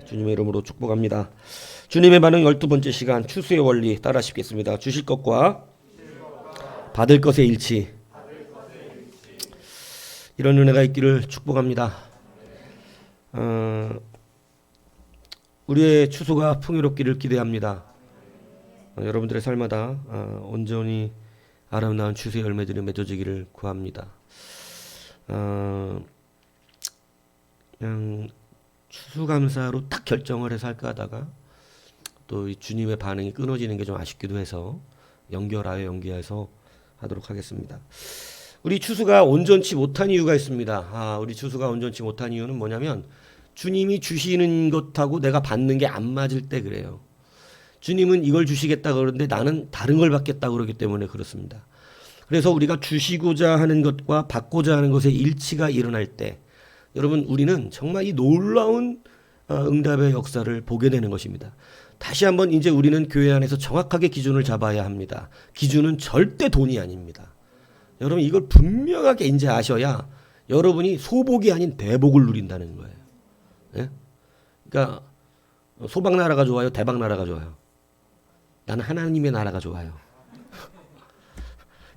주님의 이름으로 축복합니다. 주님의 반응 12번째 시간 추수의 원리 따라 하시겠습니다. 주실 것과 받을 것의 일치. 이런 은혜가 있기를 축복합니다. 우리의 추수가 풍요롭기를 기대합니다. 여러분들의 삶마다 온전히 아름다운 추수의 열매들이 맺어지기를 구합니다. 그냥 추수감사로 딱 결정을 해서 할까 하다가 또 이 주님의 반응이 끊어지는 게 좀 아쉽기도 해서 연기해서 하도록 하겠습니다. 우리 추수가 온전치 못한 이유가 있습니다. 우리 추수가 온전치 못한 이유는 뭐냐면 주님이 주시는 것하고 내가 받는 게 안 맞을 때 그래요. 주님은 이걸 주시겠다 그러는데 나는 다른 걸 받겠다 그러기 때문에 그렇습니다. 그래서 우리가 주시고자 하는 것과 받고자 하는 것의 일치가 일어날 때 여러분 우리는 정말 이 놀라운 응답의 역사를 보게 되는 것입니다. 다시 한번 이제 우리는 교회 안에서 정확하게 기준을 잡아야 합니다. 기준은 절대 돈이 아닙니다. 여러분 이걸 분명하게 이제 아셔야 여러분이 소복이 아닌 대복을 누린다는 거예요. 예? 그러니까 소박 나라가 좋아요? 대박 나라가 좋아요? 나는 하나님의 나라가 좋아요.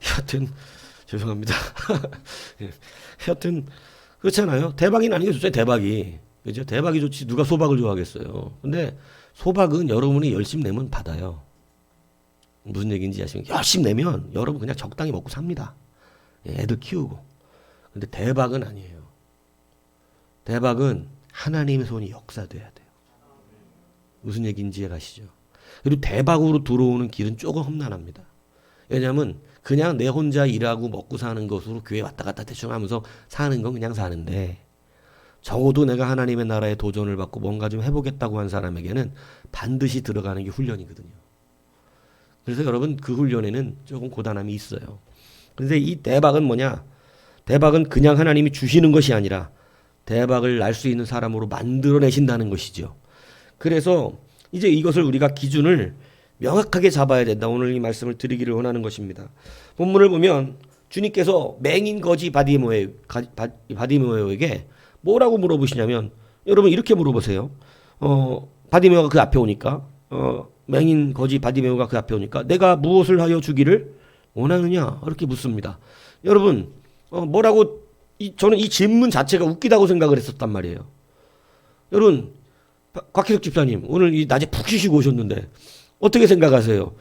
여하튼 죄송합니다. 여하튼 그렇잖아요. 대박이 나는 게 좋죠. 대박이. 그죠? 대박이 좋지 누가 소박을 좋아하겠어요. 근데 소박은 여러분이 열심히 내면 받아요. 무슨 얘기인지 아시면 열심히 내면 여러분 그냥 적당히 먹고 삽니다. 애들 키우고. 근데 대박은 아니에요. 대박은 하나님의 손이 역사돼야 돼요. 무슨 얘기인지 이해가시죠? 그리고 대박으로 들어오는 길은 조금 험난합니다. 왜냐하면 그냥 내 혼자 일하고 먹고 사는 것으로 교회 왔다 갔다 대충 하면서 사는 건 그냥 사는데 적어도 내가 하나님의 나라에 도전을 받고 뭔가 좀 해보겠다고 한 사람에게는 반드시 들어가는 게 훈련이거든요. 그래서 여러분 그 훈련에는 조금 고단함이 있어요. 그런데 이 대박은 뭐냐? 대박은 그냥 하나님이 주시는 것이 아니라 대박을 날 수 있는 사람으로 만들어내신다는 것이죠. 그래서 이제 이것을 우리가 기준을 명확하게 잡아야 된다. 오늘 이 말씀을 드리기를 원하는 것입니다. 본문을 보면 주님께서 맹인 거지 바디메오에게 뭐라고 물어보시냐면 여러분 이렇게 물어보세요. 바디메오가 그 앞에 오니까 맹인 거지 바디메오가 그 앞에 오니까 내가 무엇을 하여 주기를 원하느냐 이렇게 묻습니다. 여러분 뭐라고 저는 이 질문 자체가 웃기다고 생각을 했었단 말이에요. 여러분 곽희석 집사님 오늘 이 낮에 푹 쉬시고 오셨는데 어떻게 생각하세요?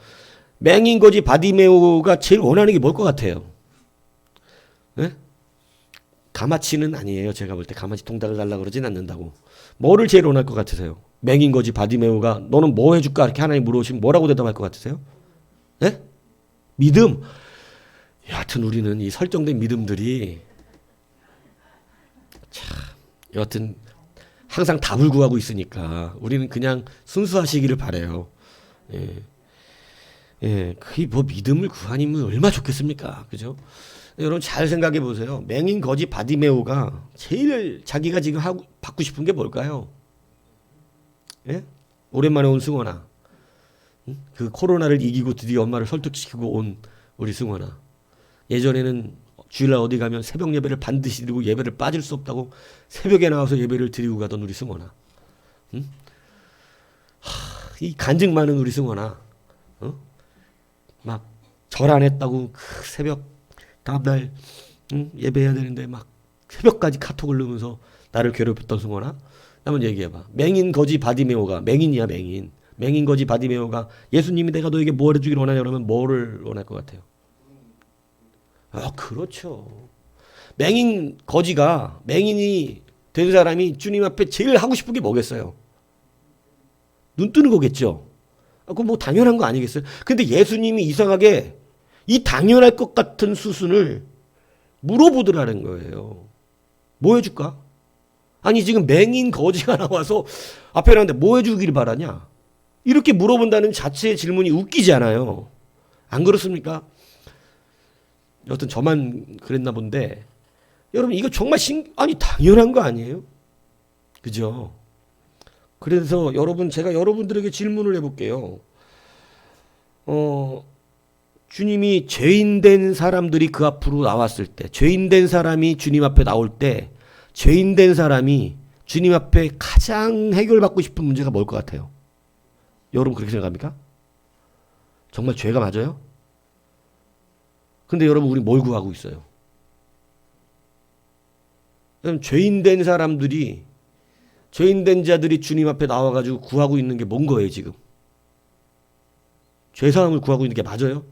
맹인 거지 바디메오가 제일 원하는 게 뭘 것 같아요? 네? 가마치는 아니에요. 제가 볼 때 가마치 통닭을 달라고 그러진 않는다고. 뭐를 제일 원할 것 같으세요? 맹인 거지 바디메오가 너는 뭐 해줄까? 이렇게 하나님 물어보시면 뭐라고 대답할 것 같으세요? 네? 믿음. 여하튼 우리는 이 설정된 믿음들이 참 여하튼 항상 답을 구하고 있으니까 우리는 그냥 순수하시기를 바라요. 그게 뭐 믿음을 구하니면 얼마나 좋겠습니까? 그죠? 여러분 잘 생각해 보세요. 맹인 거지 바디메오가 제일 자기가 지금 받고 싶은 게 뭘까요? 예? 오랜만에 온 승원아. 그 코로나를 이기고 드디어 엄마를 설득시키고 온 우리 승원아. 예전에는 주일날 어디 가면 새벽 예배를 반드시 드리고 예배를 빠질 수 없다고 새벽에 나와서 예배를 드리고 가던 우리 승원아. 응? 이 간증 많은 우리 승원아. 막 절 안 했다고 그 새벽 다음날 예배해야 되는데 막 새벽까지 카톡을 넣으면서 나를 괴롭혔던 승원아. 한번 얘기해봐. 맹인 거지 바디메오가 맹인이야 맹인. 맹인 거지 바디메오가 예수님이 내가 너에게 뭘 해주기를 원하냐 그러면 뭐를 원할 것 같아요? 그렇죠. 맹인 거지가 맹인이 된 사람이 주님 앞에 제일 하고 싶은 게 뭐겠어요? 눈 뜨는 거겠죠. 그건 뭐 당연한 거 아니겠어요? 근데 예수님이 이상하게 이 당연할 것 같은 수순을 물어보더라는 거예요. 뭐 해줄까? 아니 지금 맹인 거지가 나와서 앞에 나는데 뭐 해주기를 바라냐? 이렇게 물어본다는 자체의 질문이 웃기지 않아요. 안 그렇습니까? 여튼 저만 그랬나 본데 여러분 이거 정말 아니 당연한 거 아니에요? 그죠? 그래서 제가 여러분들에게 질문을 해볼게요. 주님이 죄인된 사람들이 그 앞으로 나왔을 때 죄인된 사람이 주님 앞에 나올 때 죄인된 사람이 주님 앞에 가장 해결받고 싶은 문제가 뭘 것 같아요? 여러분 그렇게 생각합니까? 정말 죄가 맞아요? 근데 여러분 우리 뭘 구하고 있어요? 죄인 된 사람들이, 죄인 된 자들이 주님 앞에 나와가지고 구하고 있는 게 뭔 거예요 지금? 죄사함을 구하고 있는 게 맞아요?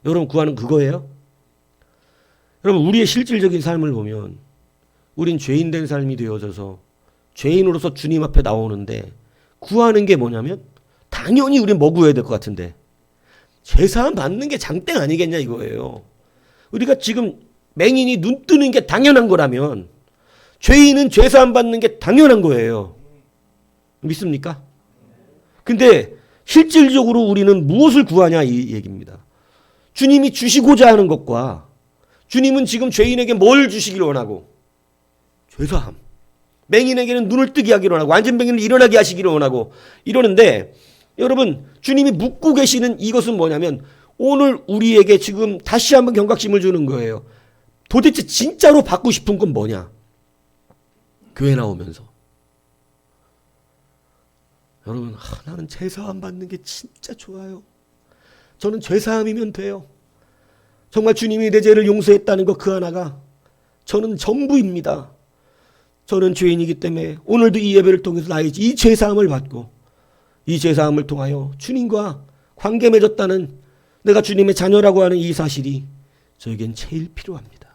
여러분 구하는 그거예요? 여러분 우리의 실질적인 삶을 보면 우린 죄인 된 삶이 되어져서 죄인으로서 주님 앞에 나오는데 구하는 게 뭐냐면 당연히 우린 뭐 구해야 될 것 같은데 죄사함 받는 게 장땡 아니겠냐 이거예요. 우리가 지금 맹인이 눈 뜨는 게 당연한 거라면 죄인은 죄사함 받는 게 당연한 거예요. 믿습니까? 근데 실질적으로 우리는 무엇을 구하냐 이 얘기입니다. 주님이 주시고자 하는 것과 주님은 지금 죄인에게 뭘 주시기를 원하고 죄사함. 맹인에게는 눈을 뜨게 하기를 원하고 안전뱅이를 일어나게 하시기를 원하고 이러는데 여러분 주님이 묻고 계시는 이것은 뭐냐면 오늘 우리에게 지금 다시 한번 경각심을 주는 거예요. 도대체 진짜로 받고 싶은 건 뭐냐? 교회 나오면서 여러분 나는 죄사함 받는 게 진짜 좋아요. 저는 죄사함이면 돼요. 정말 주님이 내 죄를 용서했다는 것 그 하나가 저는 전부입니다. 저는 죄인이기 때문에 오늘도 이 예배를 통해서 나의 이 죄사함을 받고 이 죄사함을 통하여 주님과 관계 맺었다는 내가 주님의 자녀라고 하는 이 사실이 저에겐 제일 필요합니다.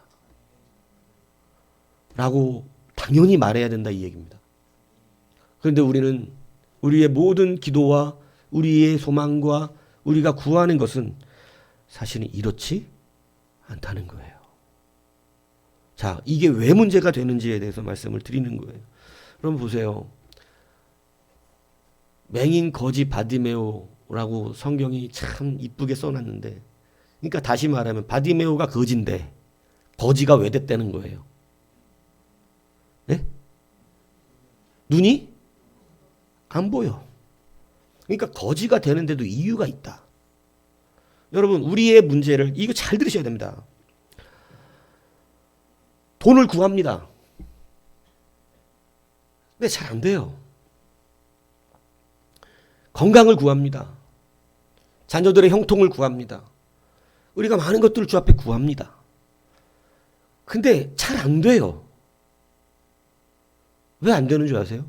라고 당연히 말해야 된다 이 얘기입니다. 그런데 우리는 우리의 모든 기도와 우리의 소망과 우리가 구하는 것은 사실은 이렇지 않다는 거예요. 자, 이게 왜 문제가 되는지에 대해서 말씀을 드리는 거예요. 여러분 보세요. 맹인 거지 바디메오라고 성경이 참 이쁘게 써놨는데, 그러니까 다시 말하면 바디메오가 거지인데 거지가 왜 됐다는 거예요? 네? 눈이 안 보여. 그러니까 거지가 되는데도 이유가 있다. 여러분 우리의 문제를 이거 잘 들으셔야 됩니다. 돈을 구합니다. 근데 잘 안 돼요. 건강을 구합니다. 자녀들의 형통을 구합니다. 우리가 많은 것들을 주 앞에 구합니다. 근데 잘 안 돼요. 왜 안 되는 줄 아세요?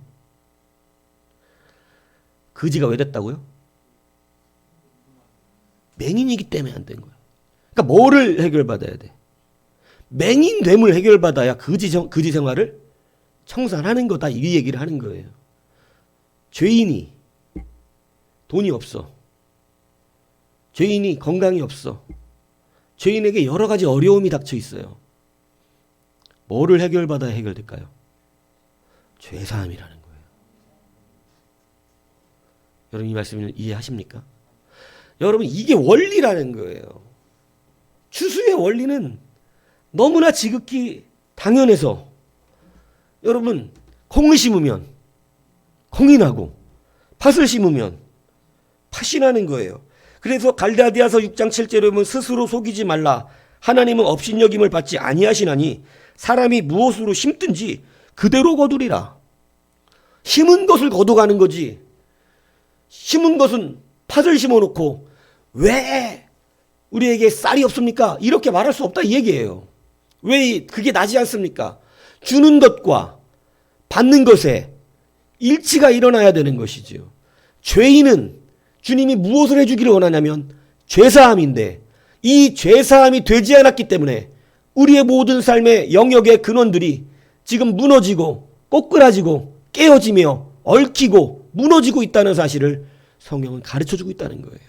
거지가 왜 됐다고요? 맹인이기 때문에 안 된 거예요. 그러니까 뭐를 해결받아야 돼? 맹인됨을 해결받아야 거지 생활을 청산하는 거다 이 얘기를 하는 거예요. 죄인이 돈이 없어. 죄인이 건강이 없어. 죄인에게 여러 가지 어려움이 닥쳐 있어요. 뭐를 해결받아야 해결될까요? 죄사함이라는 거예요. 여러분 이 말씀을 이해하십니까? 여러분 이게 원리라는 거예요. 추수의 원리는 너무나 지극히 당연해서 여러분 콩을 심으면 콩이 나고 팥을 심으면 팥이 나는 거예요. 그래서 갈라디아서 6장 7절에 보면 스스로 속이지 말라. 하나님은 업신여김을 받지 아니하시나니 사람이 무엇으로 심든지 그대로 거두리라. 심은 것을 거둬가는 거지. 심은 것은 팥을 심어놓고 왜 우리에게 쌀이 없습니까? 이렇게 말할 수 없다 이 얘기예요. 왜 그게 나지 않습니까? 주는 것과 받는 것에 일치가 일어나야 되는 것이지요. 죄인은 주님이 무엇을 해주기를 원하냐면 죄사함인데 이 죄사함이 되지 않았기 때문에 우리의 모든 삶의 영역의 근원들이 지금 무너지고 꼬꾸라지고 깨어지며 얽히고 무너지고 있다는 사실을 성경은 가르쳐주고 있다는 거예요.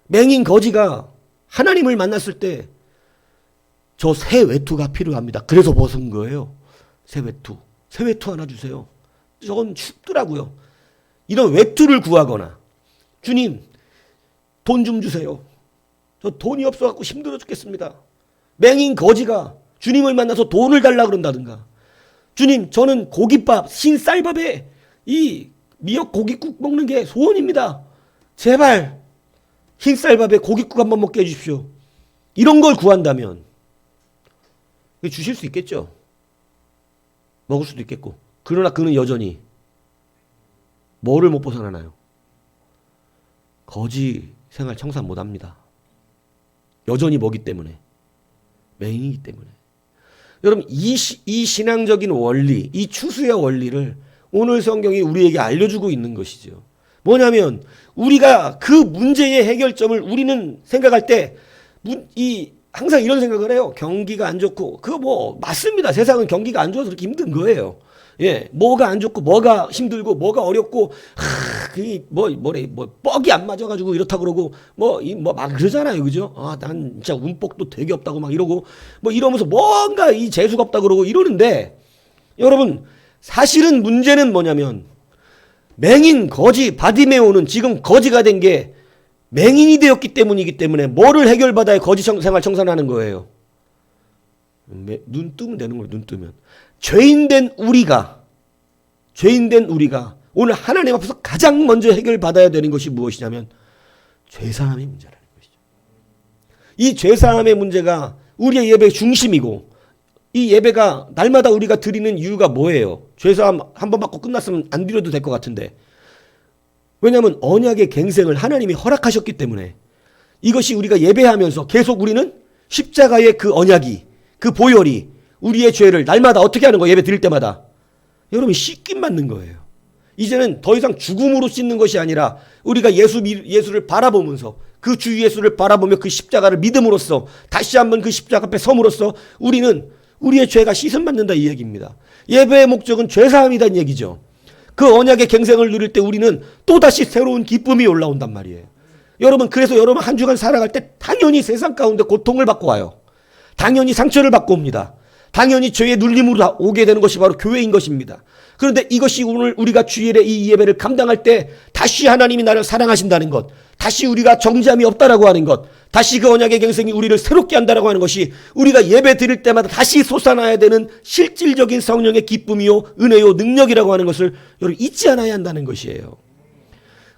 맹인 거지가 하나님을 만났을 때 저 새 외투가 필요합니다. 그래서 벗은 거예요. 새 외투. 새 외투 하나 주세요. 저건 춥더라고요. 이런 외투를 구하거나 주님 돈 좀 주세요. 저 돈이 없어갖고 힘들어 죽겠습니다. 맹인 거지가 주님을 만나서 돈을 달라 그런다든가 주님 저는 고깃밥 흰 쌀밥에 이 미역 고깃국 먹는 게 소원입니다. 제발 흰 쌀밥에 고깃국 한번 먹게 해주십시오. 이런 걸 구한다면 주실 수 있겠죠. 먹을 수도 있겠고. 그러나 그는 여전히 뭐를 못 벗어나나요? 거지 생활 청산 못합니다. 여전히 뭐기 때문에? 맹이기 때문에. 여러분 이 신앙적인 원리, 이 추수의 원리를 오늘 성경이 우리에게 알려주고 있는 것이죠. 뭐냐면 우리가 그 문제의 해결점을 우리는 생각할 때 항상 이런 생각을 해요. 경기가 안 좋고 그거 뭐 맞습니다. 세상은 경기가 안 좋아서 그렇게 힘든 거예요. 예, 뭐가 안 좋고 뭐가 힘들고 뭐가 어렵고 그게 뻑이 안 맞아가지고 이렇다 그러고 막 그러잖아요, 그죠? 난 진짜 운복도 되게 없다고 막 이러고 이러면서 뭔가 이 재수가 없다 그러고 이러는데 여러분 사실은 문제는 뭐냐면 맹인 거지 바디메오는 지금 거지가 된 게 맹인이 되었기 때문이기 때문에 뭐를 해결받아야 거지 생활 청산하는 거예요. 눈 뜨면 되는 거예요. 눈 뜨면. 죄인된 우리가 오늘 하나님 앞에서 가장 먼저 해결받아야 되는 것이 무엇이냐면 죄사함의 문제라는 것이죠. 이 죄사함의 문제가 우리의 예배의 중심이고 이 예배가 날마다 우리가 드리는 이유가 뭐예요? 죄사함 한 번 받고 끝났으면 안 드려도 될 것 같은데 왜냐하면 언약의 갱생을 하나님이 허락하셨기 때문에 이것이 우리가 예배하면서 계속 우리는 십자가의 그 언약이 그 보혈이 우리의 죄를 날마다 어떻게 하는 거예요? 예배 드릴 때마다 여러분 씻김 받는 거예요. 이제는 더 이상 죽음으로 씻는 것이 아니라 우리가 예수를 바라보면서 그 주 예수를 바라보며 그 십자가를 믿음으로써 다시 한번 그 십자가 앞에 섬으로써 우리는 우리의 죄가 씻음 받는다 이 얘기입니다. 예배의 목적은 죄사함이란 얘기죠. 그 언약의 갱생을 누릴 때 우리는 또다시 새로운 기쁨이 올라온단 말이에요. 여러분 그래서 여러분 한 주간 살아갈 때 당연히 세상 가운데 고통을 받고 와요. 당연히 상처를 받고 옵니다. 당연히 죄의 눌림으로 오게 되는 것이 바로 교회인 것입니다. 그런데 이것이 오늘 우리가 주일에 이 예배를 감당할 때 다시 하나님이 나를 사랑하신다는 것, 다시 우리가 정죄함이 없다라고 하는 것, 다시 그 언약의 갱생이 우리를 새롭게 한다라고 하는 것이 우리가 예배 드릴 때마다 다시 솟아나야 되는 실질적인 성령의 기쁨이요 은혜요 능력이라고 하는 것을 여러분 잊지 않아야 한다는 것이에요.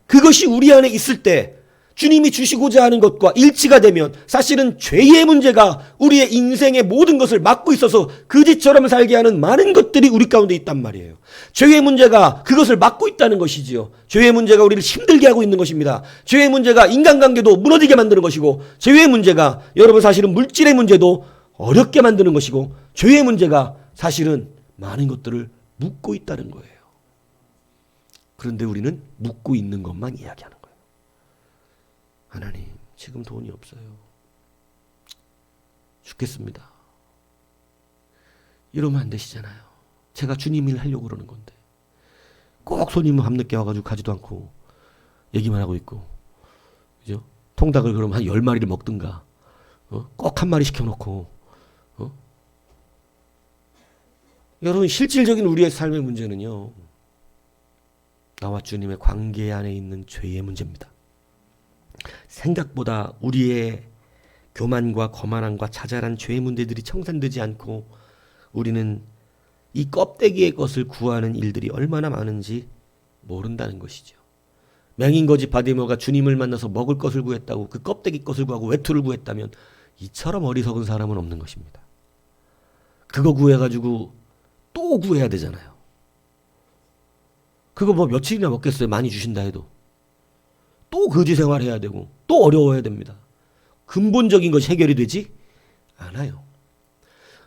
그것이 우리 안에 있을 때 주님이 주시고자 하는 것과 일치가 되면 사실은 죄의 문제가 우리의 인생의 모든 것을 막고 있어서 거지처럼 살게 하는 많은 것들이 우리 가운데 있단 말이에요. 죄의 문제가 그것을 막고 있다는 것이지요. 죄의 문제가 우리를 힘들게 하고 있는 것입니다. 죄의 문제가 인간관계도 무너지게 만드는 것이고 죄의 문제가 여러분 사실은 물질의 문제도 어렵게 만드는 것이고 죄의 문제가 사실은 많은 것들을 묶고 있다는 거예요. 그런데 우리는 묶고 있는 것만 이야기하는 거예요. 하나님 지금 돈이 없어요. 죽겠습니다. 이러면 안 되시잖아요. 제가 주님 일 하려고 그러는 건데 꼭 손님은 밤늦게 와가지고 가지도 않고 얘기만 하고 있고 그죠? 통닭을 그럼 한 10마리를 먹든가 꼭 한 마리 시켜놓고 여러분 실질적인 우리의 삶의 문제는요 나와 주님의 관계 안에 있는 죄의 문제입니다. 생각보다 우리의 교만과 거만함과 자잘한 죄의 문제들이 청산되지 않고 우리는 이 껍데기의 것을 구하는 일들이 얼마나 많은지 모른다는 것이죠. 맹인거지 바디메오가 주님을 만나서 먹을 것을 구했다고 그 껍데기 것을 구하고 외투를 구했다면 이처럼 어리석은 사람은 없는 것입니다. 그거 구해가지고 또 구해야 되잖아요. 그거 뭐 며칠이나 먹겠어요. 많이 주신다 해도. 또 거지 생활해야 되고 또 어려워야 됩니다. 근본적인 것이 해결이 되지 않아요.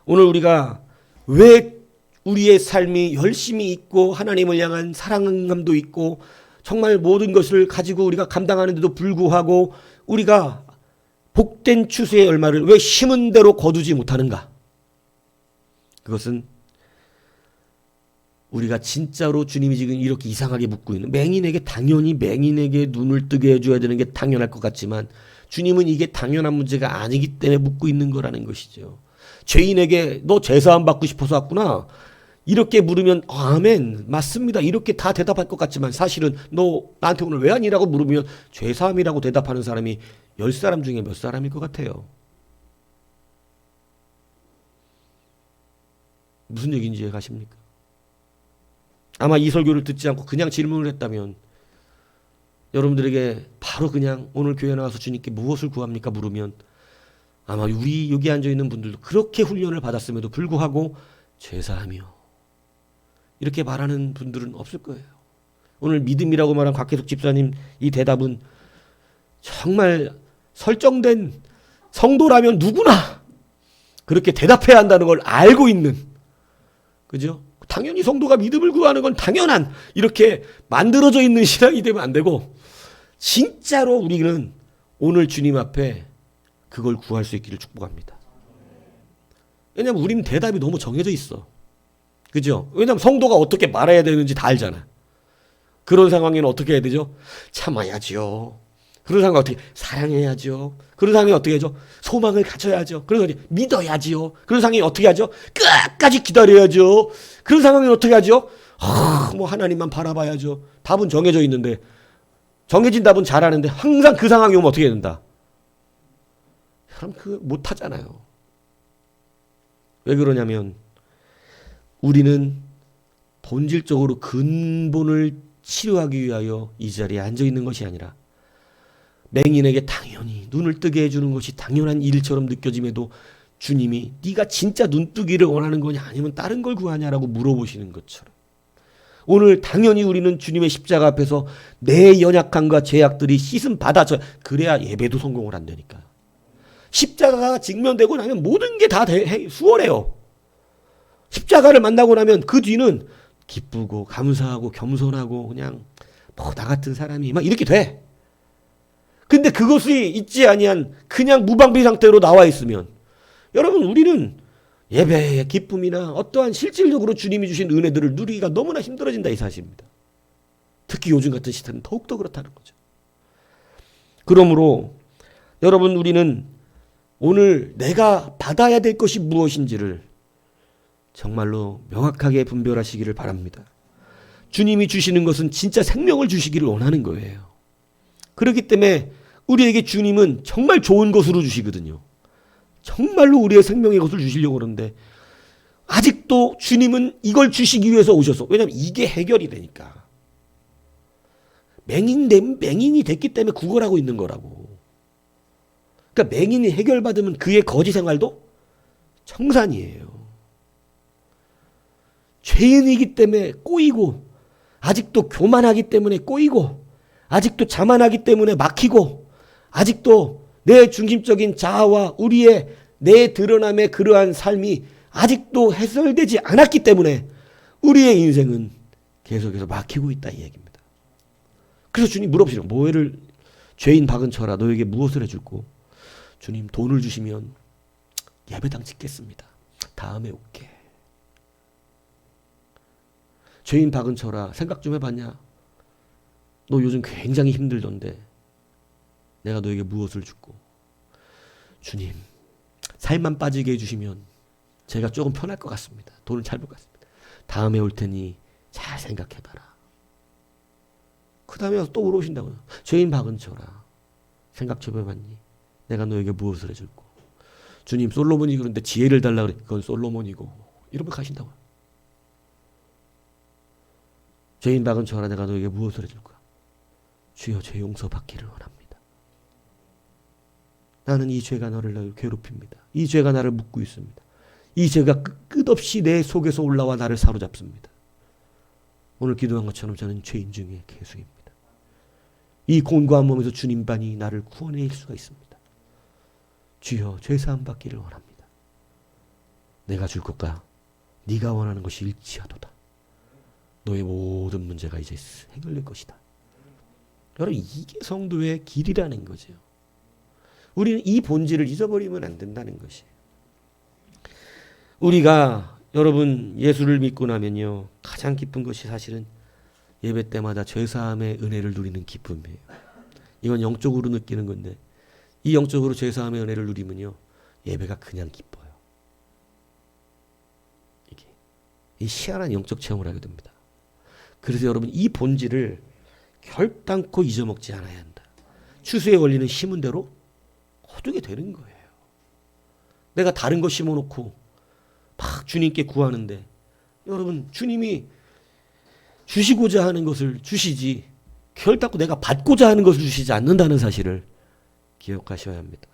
오늘 우리가 왜 우리의 삶이 열심히 있고 하나님을 향한 사랑함도 있고 정말 모든 것을 가지고 우리가 감당하는데도 불구하고 우리가 복된 추수의 얼마를 왜 심은 대로 거두지 못하는가? 그것은 우리가 진짜로 주님이 지금 이렇게 이상하게 묻고 있는 맹인에게 당연히 맹인에게 눈을 뜨게 해줘야 되는 게 당연할 것 같지만 주님은 이게 당연한 문제가 아니기 때문에 묻고 있는 거라는 것이죠. 죄인에게 너 제사함 받고 싶어서 왔구나 이렇게 물으면 아멘 맞습니다 이렇게 다 대답할 것 같지만 사실은 너 나한테 오늘 왜 아니라고 물으면 죄사함이라고 대답하는 사람이 10사람 중에 몇 사람일 것 같아요. 무슨 얘기인지 이해가십니까? 아마 이 설교를 듣지 않고 그냥 질문을 했다면 여러분들에게 바로 그냥 오늘 교회 나와서 주님께 무엇을 구합니까? 물으면 아마 우리 여기 앉아있는 분들도 그렇게 훈련을 받았음에도 불구하고 죄사함이요 이렇게 말하는 분들은 없을 거예요. 오늘 믿음이라고 말한 곽혜숙 집사님 이 대답은 정말 설정된 성도라면 누구나 그렇게 대답해야 한다는 걸 알고 있는, 그죠? 당연히 성도가 믿음을 구하는 건 당연한 이렇게 만들어져 있는 신앙이 되면 안 되고, 진짜로 우리는 오늘 주님 앞에 그걸 구할 수 있기를 축복합니다. 왜냐하면 우리는 대답이 너무 정해져 있어. 그죠? 왜냐하면 성도가 어떻게 말해야 되는지 다 알잖아. 그런 상황에는 어떻게 해야 되죠? 참아야죠. 그런 상황에 어떻게 사랑해야죠. 그런 상황에 어떻게 하죠? 소망을 가져야죠. 그런 상황에 믿어야지요. 그런 상황에 어떻게 하죠? 끝까지 기다려야죠. 그런 상황에 어떻게 하죠? 뭐 하나님만 바라봐야죠. 답은 정해져 있는데, 정해진 답은 잘하는데 항상 그 상황이 오면 어떻게 된다? 그럼 못하잖아요. 왜 그러냐면 우리는 본질적으로 근본을 치료하기 위하여 이 자리에 앉아 있는 것이 아니라, 맹인에게 당연히 눈을 뜨게 해주는 것이 당연한 일처럼 느껴짐에도 주님이 네가 진짜 눈뜨기를 원하는 거냐 아니면 다른 걸 구하냐라고 물어보시는 것처럼, 오늘 당연히 우리는 주님의 십자가 앞에서 내 연약함과 죄악들이 씻음 받아져, 그래야 예배도 성공을 한다니까. 십자가가 직면되고 나면 모든 게 다 수월해요. 십자가를 만나고 나면 그 뒤는 기쁘고 감사하고 겸손하고 그냥 뭐 나 같은 사람이 막 이렇게 돼. 근데 그것이 있지 아니한 그냥 무방비 상태로 나와 있으면, 여러분 우리는 예배의 기쁨이나 어떠한 실질적으로 주님이 주신 은혜들을 누리기가 너무나 힘들어진다 이 사실입니다. 특히 요즘 같은 시대는 더욱더 그렇다는 거죠. 그러므로 여러분 우리는 오늘 내가 받아야 될 것이 무엇인지를 정말로 명확하게 분별하시기를 바랍니다. 주님이 주시는 것은 진짜 생명을 주시기를 원하는 거예요. 그렇기 때문에 우리에게 주님은 정말 좋은 것으로 주시거든요. 정말로 우리의 생명의 것을 주시려고 그러는데 아직도 주님은 이걸 주시기 위해서 오셔서, 왜냐하면 이게 해결이 되니까. 맹인이 됐기 때문에 구걸하고 있는 거라고. 그러니까 맹인이 해결받으면 그의 거지 생활도 청산이에요. 죄인이기 때문에 꼬이고, 아직도 교만하기 때문에 꼬이고, 아직도 자만하기 때문에 막히고, 아직도 내 중심적인 자아와 우리의 내 드러남의 그러한 삶이 아직도 해결되지 않았기 때문에 우리의 인생은 계속해서 막히고 있다 이 얘기입니다. 그래서 주님 물어보시죠. 뭐를 죄인 박은 쳐라 너에게 무엇을 해줄고, 주님 돈을 주시면 예배당 짓겠습니다. 다음에 올게. 죄인 박은 쳐라 생각 좀 해봤냐? 너 요즘 굉장히 힘들던데 내가 너에게 무엇을 주고, 주님 살만 빠지게 해주시면 제가 조금 편할 것 같습니다. 돈을 잘 벌 것 같습니다. 다음에 올 테니 잘 생각해봐라. 그 다음에 또 물어보신다고요. 죄인 박은 쳐라 생각 좀 해봤니? 내가 너에게 무엇을 해줄고. 주님 솔로몬이 그런데 지혜를 달라 그래. 그건 솔로몬이고. 이러면 가신다고요. 죄인 박은 쳐라 내가 너에게 무엇을 해줄까? 주여 죄 용서 받기를 원합니다. 나는 이 죄가 나를 괴롭힙니다. 이 죄가 나를 묶고 있습니다. 이 죄가 끝없이 내 속에서 올라와 나를 사로잡습니다. 오늘 기도한 것처럼 저는 죄인 중에 괴수입니다. 이 곤고한 몸에서 주님만이 나를 구원해낼 수가 있습니다. 주여 죄사함 받기를 원합니다. 내가 줄 것과 네가 원하는 것이 일치하도다. 너의 모든 문제가 이제 해결될 것이다. 여러분 이게 성도의 길이라는 거죠. 우리는 이 본질을 잊어버리면 안 된다는 것이에요. 우리가 여러분 예수를 믿고 나면요 가장 기쁜 것이 사실은 예배 때마다 죄사함의 은혜를 누리는 기쁨이에요. 이건 영적으로 느끼는 건데 이 영적으로 죄사함의 은혜를 누리면요 예배가 그냥 기뻐요. 이게 이 희한한 영적 체험을 하게 됩니다. 그래서 여러분 이 본질을 결단코 잊어먹지 않아야 한다. 추수의 원리는 심은 대로 거두게 되는 거예요. 내가 다른 거 심어놓고 막 주님께 구하는데 여러분 주님이 주시고자 하는 것을 주시지 결단코 내가 받고자 하는 것을 주시지 않는다는 사실을 기억하셔야 합니다.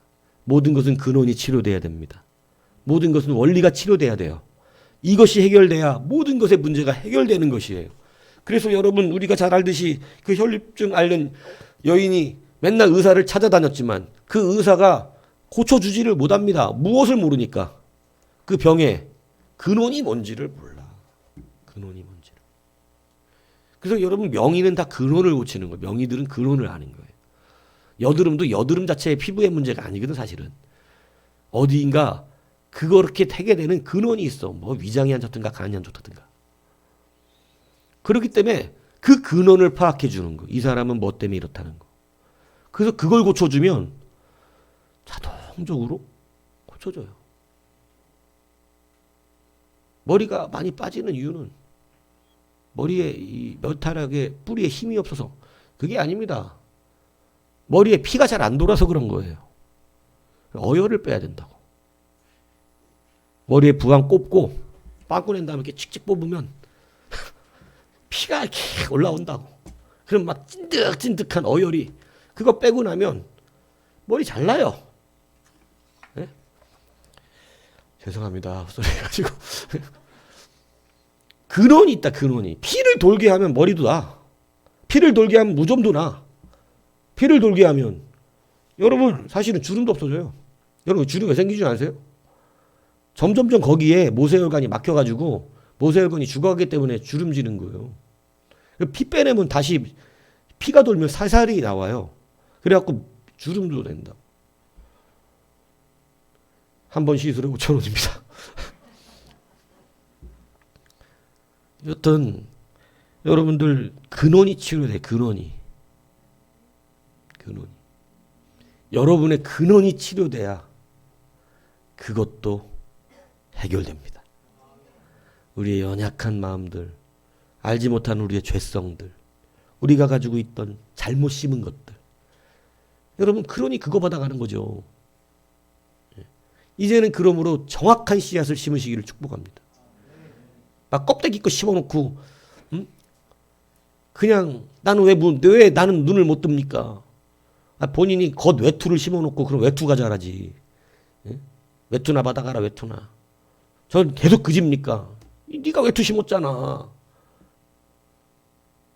모든 것은 근원이 치료돼야 됩니다. 모든 것은 원리가 치료돼야 돼요. 이것이 해결돼야 모든 것의 문제가 해결되는 것이에요. 그래서 여러분 우리가 잘 알듯이 그 혈류증 앓는 여인이 맨날 의사를 찾아다녔지만 그 의사가 고쳐주지를 못합니다. 무엇을 모르니까. 그 병의 근원이 뭔지를 몰라. 근원이 뭔지를. 그래서 여러분 명의는 다 근원을 고치는 거예요. 명의들은 근원을 아는 거예요. 여드름도 여드름 자체의 피부의 문제가 아니거든 사실은. 어디인가 그렇게 되게 되는 근원이 있어. 뭐 위장이 안 좋든가 간이 안 좋다든가. 그렇기 때문에 그 근원을 파악해 주는 거. 이 사람은 뭐 때문에 이렇다는 거. 그래서 그걸 고쳐주면 자동적으로 고쳐져요. 머리가 많이 빠지는 이유는 머리에 이 머리카락에 뿌리에 힘이 없어서 그게 아닙니다. 머리에 피가 잘 안 돌아서 그런 거예요. 어혈을 빼야 된다고. 머리에 부항 꼽고 빵꾸 낸 다음에 이렇게 칙칙 뽑으면 피가 이렇게 올라온다고. 그럼 막 찐득찐득한 어혈이 그거 빼고 나면 머리 잘 나요. 네? 죄송합니다. 소리 가지고 근원이 있다. 근원이 피를 돌게 하면 머리도 나. 피를 돌게 하면 무좀도 나. 피를 돌게 하면 여러분 사실은 주름도 없어져요. 여러분 주름 왜 생기지 않으세요? 점점점 거기에 모세혈관이 막혀가지고 모세혈관이 죽어가기 때문에 주름지는 거예요. 피 빼내면 다시 피가 돌면 살살이 나와요. 그래갖고 주름도 된다. 한 번 시술에 5,000원입니다. 여튼 여러분들 근원이 치료돼. 근원이. 여러분의 근원이 치료돼야 그것도 해결됩니다. 우리의 연약한 마음들, 알지 못한 우리의 죄성들, 우리가 가지고 있던 잘못 심은 것들. 여러분 그러니 그거 받아가는 거죠. 이제는 그러므로 정확한 씨앗을 심으시기를 축복합니다. 막 껍데기 거 심어놓고 그냥 나는 왜 나는 눈을 못 뜹니까? 본인이 겉 외투를 심어놓고 그럼 외투가 자라지. 외투나 받아가라 외투나. 전 계속 그 집니까? 네가 외투 심었잖아.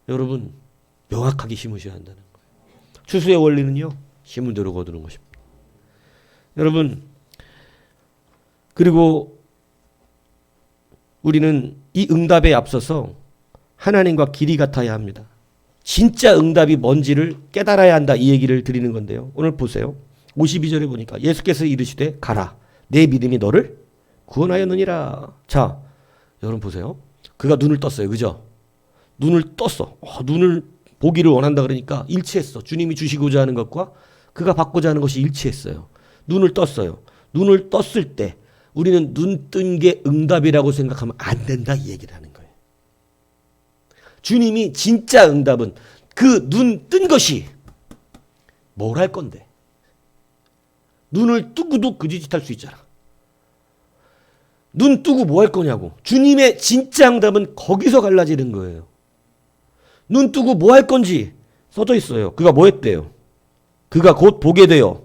여러분 명확하게 심으셔야 한다는 거예요. 추수의 원리는요. 심은 대로 거두는 것입니다. 여러분 그리고 우리는 이 응답에 앞서서 하나님과 길이 같아야 합니다. 진짜 응답이 뭔지를 깨달아야 한다 이 얘기를 드리는 건데요. 오늘 보세요. 52절에 보니까 예수께서 이르시되 가라 내 믿음이 너를 구원하였느니라. 자 여러분 보세요. 그가 눈을 떴어요. 그죠? 눈을 떴어. 눈을 보기를 원한다 그러니까 일치했어. 주님이 주시고자 하는 것과 그가 받고자 하는 것이 일치했어요. 눈을 떴어요. 눈을 떴을 때 우리는 눈 뜬 게 응답이라고 생각하면 안 된다 이 얘기를 하는 거예요. 주님이 진짜 응답은 그 눈 뜬 것이 뭘 할 건데. 눈을 뜨고도 그짓짓 할 수 있잖아. 눈 뜨고 뭐 할 거냐고. 주님의 진짜 응답은 거기서 갈라지는 거예요. 눈 뜨고 뭐 할 건지 써져 있어요. 그가 뭐 했대요? 그가 곧 보게 되어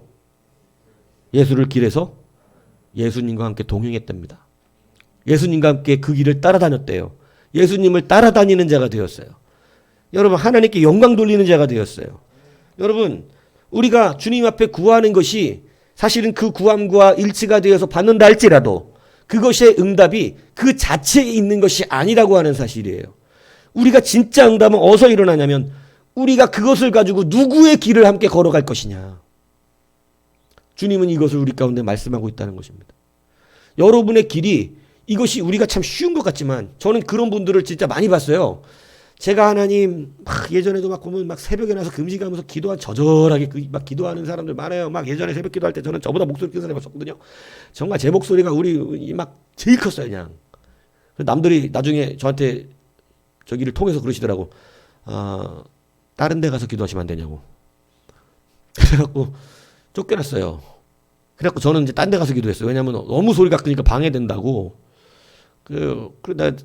예수를 길에서 예수님과 함께 동행했답니다. 예수님과 함께 그 길을 따라다녔대요. 예수님을 따라다니는 자가 되었어요. 여러분 하나님께 영광 돌리는 자가 되었어요. 여러분 우리가 주님 앞에 구하는 것이 사실은 그 구함과 일치가 되어서 받는다 할지라도 그것의 응답이 그 자체에 있는 것이 아니라고 하는 사실이에요. 우리가 진짜 응답은 어디서 일어나냐면 우리가 그것을 가지고 누구의 길을 함께 걸어갈 것이냐. 주님은 이것을 우리 가운데 말씀하고 있다는 것입니다. 여러분의 길이 이것이 우리가 참 쉬운 것 같지만 저는 그런 분들을 진짜 많이 봤어요. 제가 하나님 막 예전에도 막 보면 막 새벽에 나서 금식하면서 저절하게 막 기도하는 사람들 많아요. 막 예전에 새벽 기도할 때 저는 저보다 목소리 큰 사람이 없었거든요. 정말 제 목소리가 우리 막 제일 컸어요 그냥. 남들이 나중에 저한테 저기를 통해서 그러시더라고. 다른 데 가서 기도하시면 안 되냐고. 그래갖고 쫓겨났어요. 그래갖고 저는 이제 딴 데 가서 기도했어요. 왜냐면 너무 소리가 크니까 방해된다고.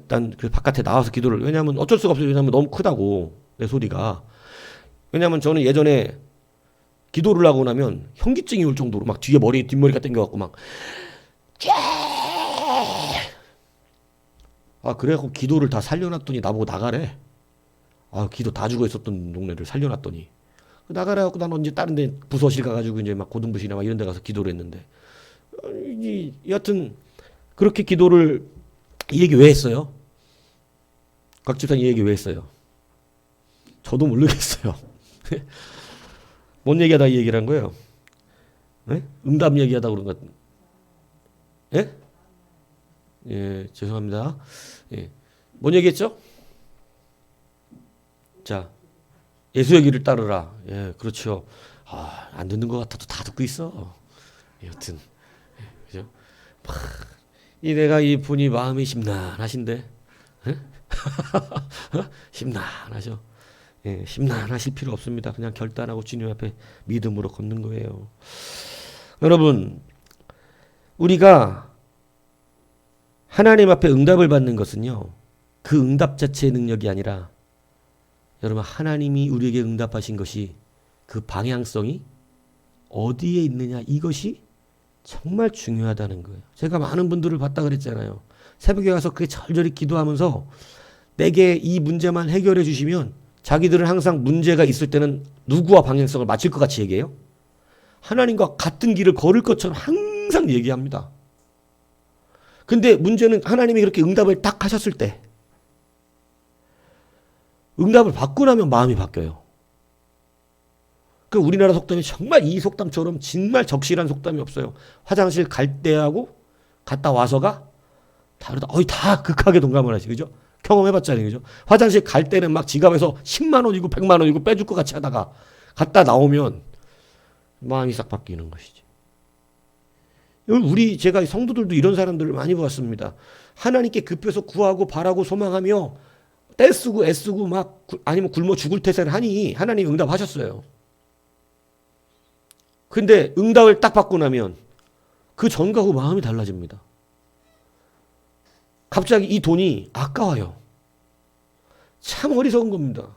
난 바깥에 나와서 기도를, 왜냐면 어쩔 수가 없어요. 왜냐면 너무 크다고, 내 소리가. 왜냐면 저는 예전에 기도를 하고 나면 현기증이 올 정도로 막 뒤에 뒷머리가 땡겨갖고 막, 아, 그래? 그럼 기도를 다 살려놨더니 나보고 나가래. 아, 기도 다 죽어 있었던 동네를 살려놨더니. 나가라 하고 나는 이제 다른 데 부서실 가가지고 이제 막 고등부실이나 막 이런 데 가서 기도를 했는데. 여하튼, 그렇게 기도를, 이 얘기 왜 했어요? 각 집사님 이 얘기 왜 했어요? 저도 모르겠어요. 뭔 얘기하다 이 얘기를 한 거예요? 네? 응답 얘기하다 그런 것 같은. 예? 예, 죄송합니다. 예. 뭔 얘기했죠? 자, 예수의 길을 따르라. 예, 그렇죠. 아, 안 듣는 것 같아도 다 듣고 있어. 여튼, 예, 그죠? 이 내가 이 분이 마음이 심란하신데, 예? 심란하죠. 예, 심란하실 필요 없습니다. 그냥 결단하고 주님 앞에 믿음으로 걷는 거예요. 여러분, 우리가 하나님 앞에 응답을 받는 것은요, 그 응답 자체의 능력이 아니라, 여러분, 하나님이 우리에게 응답하신 것이 그 방향성이 어디에 있느냐, 이것이 정말 중요하다는 거예요. 제가 많은 분들을 봤다 그랬잖아요. 새벽에 가서 그게 절절히 기도하면서 내게 이 문제만 해결해 주시면 자기들은 항상 문제가 있을 때는 누구와 방향성을 맞출 것 같이 얘기해요. 하나님과 같은 길을 걸을 것처럼 항상 얘기합니다. 근데 문제는 하나님이 그렇게 응답을 딱 하셨을 때, 응답을 받고 나면 마음이 바뀌어요. 그 우리나라 속담이 정말 이 속담처럼 정말 적실한 속담이 없어요. 화장실 갈 때하고 갔다 와서가 다르다. 다 극하게 동감을 하시, 그죠? 경험해봤잖아요, 그죠? 화장실 갈 때는 막 지갑에서 10만 원이고 100만 원이고 빼줄 것 같이 하다가 갔다 나오면 마음이 싹 바뀌는 것이지. 제가 성도들도 이런 사람들을 많이 보았습니다. 하나님께 급해서 구하고 바라고 소망하며 떼쓰고 애쓰고 막 아니면 굶어 죽을 태세를 하니 하나님이 응답하셨어요. 근데 응답을 딱 받고 나면 그 전과 후 마음이 달라집니다. 갑자기 이 돈이 아까워요. 참 어리석은 겁니다.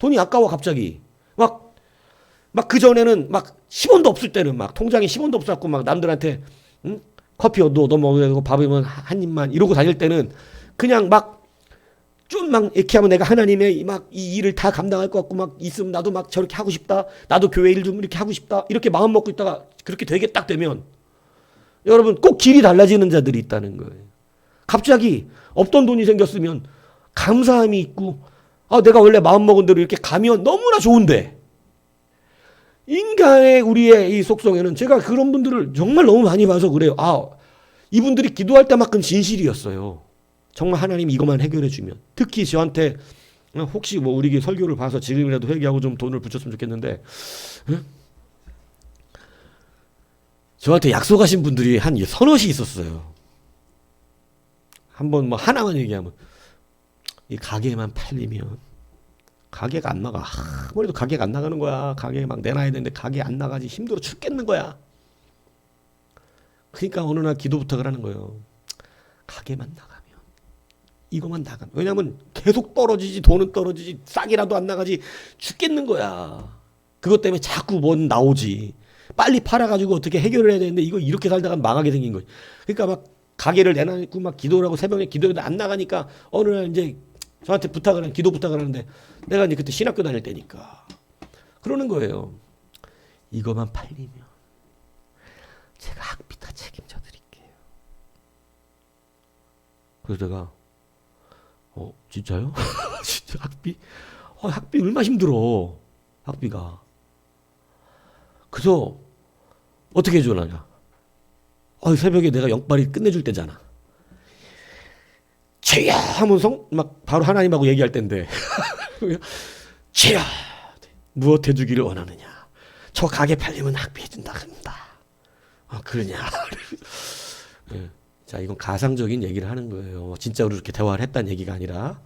돈이 아까워 갑자기. 막 그전에는 막 10원도 없을 때는 막 통장에 10원도 없었고 막 남들한테 응? 커피 너 먹으려고 밥이면 한 입만 이러고 다닐 때는 그냥 막 좀 막 이렇게 하면 내가 하나님의 막 이 일을 다 감당할 것 같고 막 있으면 나도 막 저렇게 하고 싶다. 나도 교회 일 좀 이렇게 하고 싶다. 이렇게 마음 먹고 있다가 그렇게 되게 딱 되면 여러분 꼭 길이 달라지는 자들이 있다는 거예요. 갑자기 없던 돈이 생겼으면 감사함이 있고 내가 원래 마음 먹은 대로 이렇게 가면 너무나 좋은데 인간의 우리의 이 속성에는 제가 그런 분들을 정말 너무 많이 봐서 그래요. 이분들이 기도할 때만큼 진실이었어요. 정말 하나님 이것만 해결해 주면. 특히 저한테 혹시 뭐 우리 설교를 봐서 지금이라도 회개하고 좀 돈을 붙였으면 좋겠는데 저한테 약속하신 분들이 한 서너시 있었어요. 한번 뭐 하나만 얘기하면 이 가게만 팔리면 가게가 안 나가. 아무래도 가게가 안 나가는 거야. 가게 막 내놔야 되는데 가게 안 나가지. 힘들어 죽겠는 거야. 그러니까 어느 날 기도 부탁을 하는 거예요. 가게만 나가면 이거만 나가면. 왜냐면 계속 떨어지지. 돈은 떨어지지. 싹이라도 안 나가지. 죽겠는 거야. 그것 때문에 자꾸 뭔 나오지. 빨리 팔아가지고 어떻게 해결을 해야 되는데 이거 이렇게 살다가 망하게 생긴 거지. 그러니까 막 가게를 내놔놓고 막 기도를 하고 새벽에 기도해도 안 나가니까 어느 날 이제 저한테 기도 부탁을 하는데 내가 이제 그때 신학교 다닐 때니까 그러는 거예요. 이거만 팔리면 제가 학비 다 책임져 드릴게요. 그래서 내가 진짜요? 진짜 학비? 학비 얼마나 힘들어. 학비가. 그래서 어떻게 해줘라냐. 새벽에 내가 영빨이 끝내줄 때잖아. 죄야 하면서 막 바로 하나님하고 얘기할 때인데 죄야 무엇 해주기를 원하느냐. 저 가게 팔리면 학비 해준다 합니다. 그러냐. 네. 자, 이건 가상적인 얘기를 하는 거예요. 진짜로 이렇게 대화를 했다는 얘기가 아니라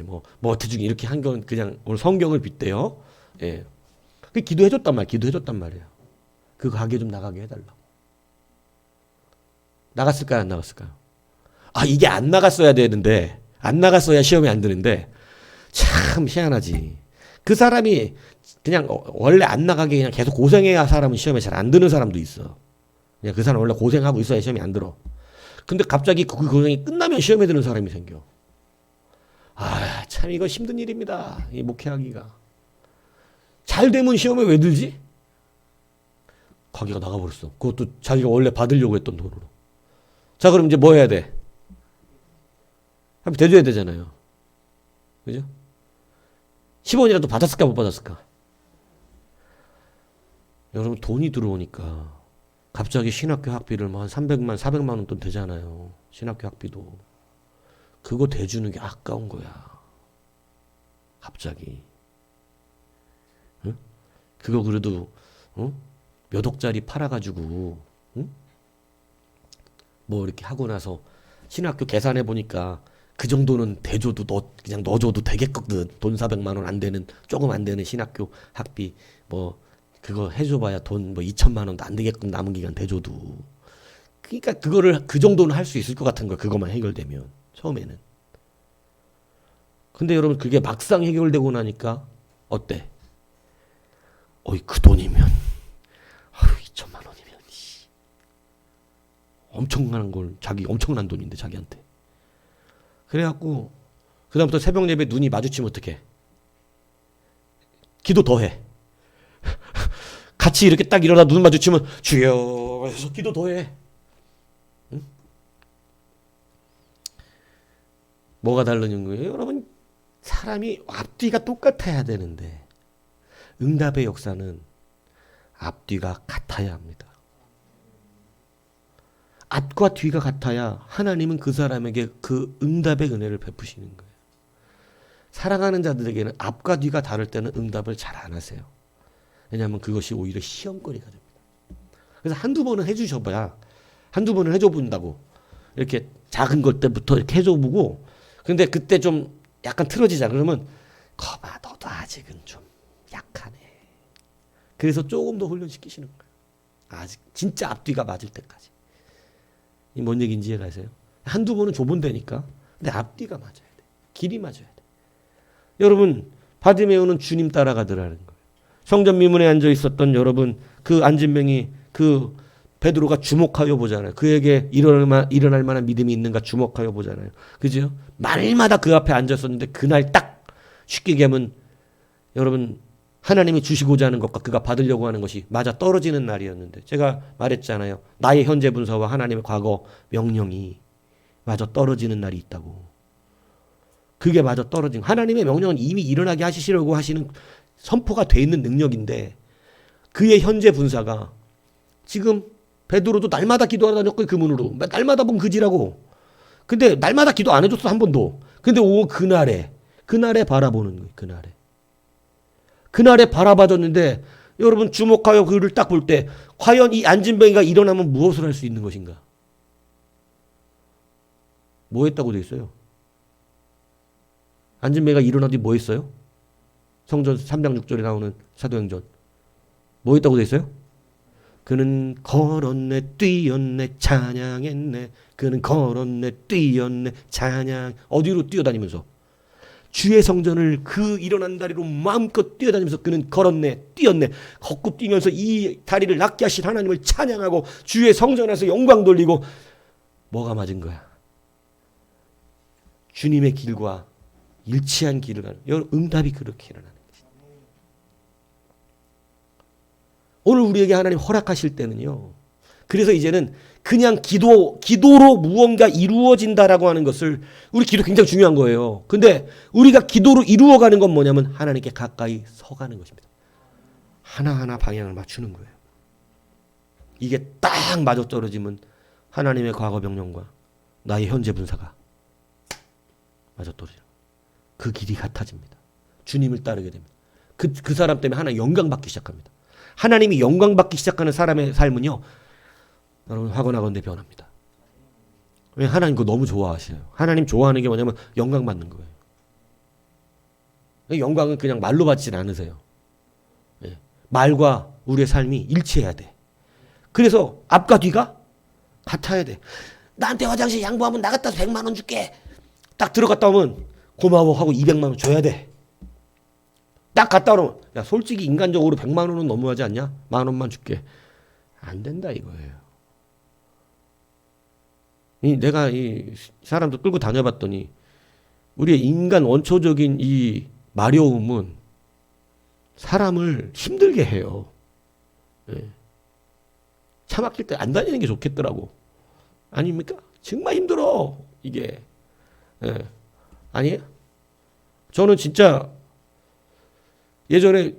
뭐 해주기 이렇게 한 건 그냥 오늘 성경을 빗대요. 예. 기도해줬단 말이에요. 그 가게 좀 나가게 해달라고. 나갔을까요? 안 나갔을까요? 이게 안 나갔어야 되는데, 안 나갔어야 시험이 안 드는데, 참 희한하지. 그 사람이 그냥 원래 안 나가게 그냥 계속 고생해야 사람은 시험에 잘 안 드는 사람도 있어. 그냥 그 사람 원래 고생하고 있어야 시험이 안 들어. 근데 갑자기 그 과정이 끝나면 시험에 드는 사람이 생겨. 아, 참 이거 힘든 일입니다. 이 목회하기가. 잘 되면 시험에 왜 들지? 가게가 나가버렸어. 그것도 자기가 원래 받으려고 했던 돈으로. 자, 그럼 이제 뭐 해야 돼? 대줘야 되잖아요. 그죠? 10원이라도 받았을까 못 받았을까? 여러분 돈이 들어오니까 갑자기 신학교 학비를 뭐 한 300만, 400만 원 돈 되잖아요. 신학교 학비도. 그거 대주는 게 아까운 거야. 갑자기. 응? 그거 그래도 몇 억짜리 팔아가지고 뭐 이렇게 하고 나서 신학교 계산해 보니까 그 정도는 대줘도 그냥 넣어줘도 되겠거든. 돈 400만 원 안 되는 조금 안 되는 신학교 학비 뭐 그거 해줘봐야 돈 뭐 2천만 원도 안 되게끔 남은 기간 대줘도. 그러니까 그거를 그 정도는 할 수 있을 것 같은 거야. 그것만 해결되면 처음에는. 근데 여러분 그게 막상 해결되고 나니까 어때? 어이 그 돈이면 2천만 원이면 엄청난 걸 엄청난 돈인데 자기한테. 그래갖고 그다음부터 새벽 예배 눈이 마주치면 어떡해? 기도 더 해. 같이 이렇게 딱 일어나 눈 마주치면 주여 해서 기도 더 해. 응? 뭐가 다르는 거예요? 여러분 사람이 앞뒤가 똑같아야 되는데 응답의 역사는 앞뒤가 같아야 합니다. 앞과 뒤가 같아야 하나님은 그 사람에게 그 응답의 은혜를 베푸시는 거예요. 사랑하는 자들에게는 앞과 뒤가 다를 때는 응답을 잘 안 하세요. 왜냐하면 그것이 오히려 시험거리가 됩니다. 그래서 한두 번은 해주셔봐야 한두 번은 해줘본다고 이렇게 작은 것 때부터 이렇게 해줘보고 근데 그때 좀 약간 틀어지자 그러면 거봐 너도 아직은 좀 약하네. 그래서 조금 더 훈련시키시는 거예요. 아직 진짜 앞뒤가 맞을 때까지. 이 뭔 얘기인지 이해가세요? 한두 번은 좁은데니까. 근데 앞뒤가 맞아야 돼. 길이 맞아야 돼. 여러분 바디메오는 주님 따라가더라는 거예요. 성전 미문에 앉아 있었던 여러분 그 앉은 명이 그 베드로가 주목하여 보잖아요. 그에게 일어날 만한 믿음이 있는가 주목하여 보잖아요. 그죠? 말마다 그 앞에 앉았었는데 그날 딱 쉽게 얘기하면 여러분 하나님이 주시고자 하는 것과 그가 받으려고 하는 것이 맞아 떨어지는 날이었는데 제가 말했잖아요. 나의 현재 분서와 하나님의 과거 명령이 맞아 떨어지는 날이 있다고. 그게 맞아 떨어진 하나님의 명령은 이미 일어나게 하시려고 하시는 선포가 돼 있는 능력인데 그의 현재 분사가 지금 베드로도 날마다 기도하다 다녔고 그 문으로 날마다 본 그지라고. 근데 날마다 기도 안 해줬어 한 번도. 근데 그날에 바라보는 거예요. 그날에 바라봐줬는데 여러분 주목하여 그를 딱 볼 때 과연 이 안진뱅이가 일어나면 무엇을 할 수 있는 것인가? 뭐 했다고 돼 있어요? 안진뱅이가 일어난 뒤 뭐 했어요? 성전 3장 6절에 나오는 사도행전 뭐 했다고 돼 있어요? 그는 걸었네 뛰었네 찬양했네. 그는 걸었네 뛰었네 찬양. 어디로 뛰어다니면서? 주의 성전을 그 일어난 다리로 마음껏 뛰어다니면서 그는 걸었네 뛰었네. 걷고 뛰면서 이 다리를 낫게 하신 하나님을 찬양하고 주의 성전에서 영광 돌리고. 뭐가 맞은 거야? 주님의 길과 일치한 길을 가는. 응답이 그렇게 일어나는 거지. 오늘 우리에게 하나님 허락하실 때는요. 그래서 이제는 그냥 기도로 무언가 이루어진다라고 하는 것을 우리 기도 굉장히 중요한 거예요. 근데 우리가 기도로 이루어가는 건 뭐냐면 하나님께 가까이 서가는 것입니다. 하나하나 방향을 맞추는 거예요. 이게 딱 맞아떨어지면 하나님의 과거 명령과 나의 현재 분사가 맞아떨어져요. 그 길이 같아집니다. 주님을 따르게 됩니다. 그 사람 때문에 하나님 영광받기 시작합니다. 하나님이 영광받기 시작하는 사람의 삶은요. 여러분 확언하건대 변합니다. 왜? 하나님 그거 너무 좋아하셔요. 하나님 좋아하는 게 뭐냐면 영광 받는 거예요. 영광은 그냥 말로 받진 않으세요. 예. 말과 우리의 삶이 일치해야 돼. 그래서 앞과 뒤가 같아야 돼. 나한테 화장실 양보하면 나갔다 100만 원 줄게. 딱 들어갔다 오면 고마워하고 200만 원 줘야 돼. 딱 갔다 오면 야 솔직히 인간적으로 100만 원은 너무하지 않냐? 10,000원만 줄게. 안 된다 이거예요. 내가 이 사람도 끌고 다녀봤더니 우리의 인간 원초적인 이 마려움은 사람을 힘들게 해요. 예. 차 막힐 때 안 다니는 게 좋겠더라고. 아닙니까? 정말 힘들어 이게. 예. 아니에요? 저는 진짜 예전에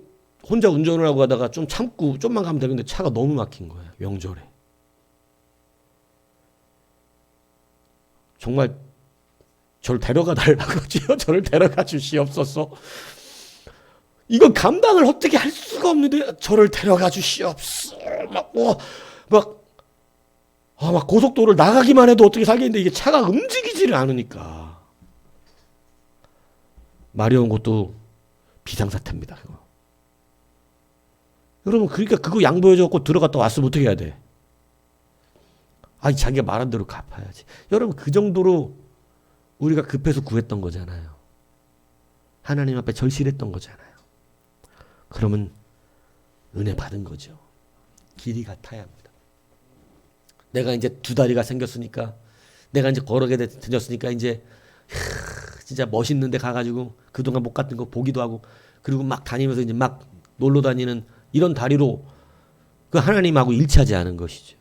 혼자 운전을 하고 가다가 좀 참고 좀만 가면 되는데 차가 너무 막힌 거야. 명절에. 정말 저를 데려가 달라고요. 저를 데려가 주시옵소서. 이건 감당을 어떻게 할 수가 없는데 저를 데려가 주시옵소서. 막 고속도로를 나가기만 해도 어떻게 살겠는데 이게 차가 움직이지를 않으니까. 마려운 것도 비상사태입니다. 그거. 여러분 그러니까 그거 양보해줘갖고 들어갔다 왔으면 어떻게 해야 돼? 아니 자기가 말한 대로 갚아야지. 여러분 그 정도로 우리가 급해서 구했던 거잖아요. 하나님 앞에 절실했던 거잖아요. 그러면 은혜 받은 거죠. 길이 같아야 합니다. 내가 이제 두 다리가 생겼으니까, 내가 이제 걸어게 되었으니까 이제 진짜 멋있는데 가가지고 그동안 못 갔던 거 보기도 하고, 그리고 막 다니면서 이제 막 놀러 다니는 이런 다리로 그 하나님하고 일치하지 않은 것이죠.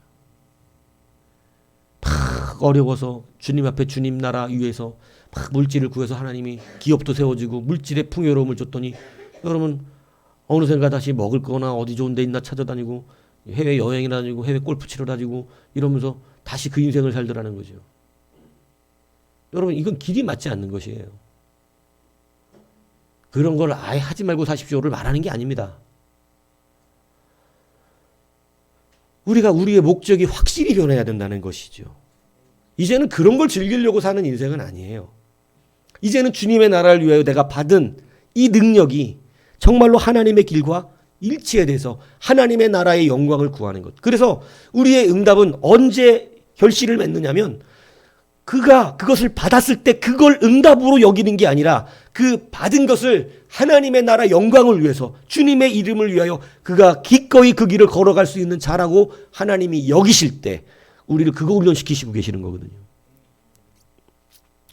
막 어려워서 주님 앞에 주님 나라 위에서 막 물질을 구해서 하나님이 기업도 세워지고 물질의 풍요로움을 줬더니 여러분 어느샌가 다시 먹을 거나 어디 좋은 데 있나 찾아다니고 해외 여행이나 다니고 해외 골프 치러 다니고 이러면서 다시 그 인생을 살더라는 거죠. 여러분 이건 길이 맞지 않는 것이에요. 그런 걸 아예 하지 말고 사십시오를 말하는 게 아닙니다. 우리가 우리의 목적이 확실히 변해야 된다는 것이죠. 이제는 그런 걸 즐기려고 사는 인생은 아니에요. 이제는 주님의 나라를 위하여 내가 받은 이 능력이 정말로 하나님의 길과 일치에 대해서 하나님의 나라의 영광을 구하는 것. 그래서 우리의 응답은 언제 결실을 맺느냐면 그가 그것을 받았을 때 그걸 응답으로 여기는 게 아니라 그 받은 것을 하나님의 나라 영광을 위해서 주님의 이름을 위하여 그가 기꺼이 그 길을 걸어갈 수 있는 자라고 하나님이 여기실 때 우리를 그거 훈련시키시고 계시는 거거든요.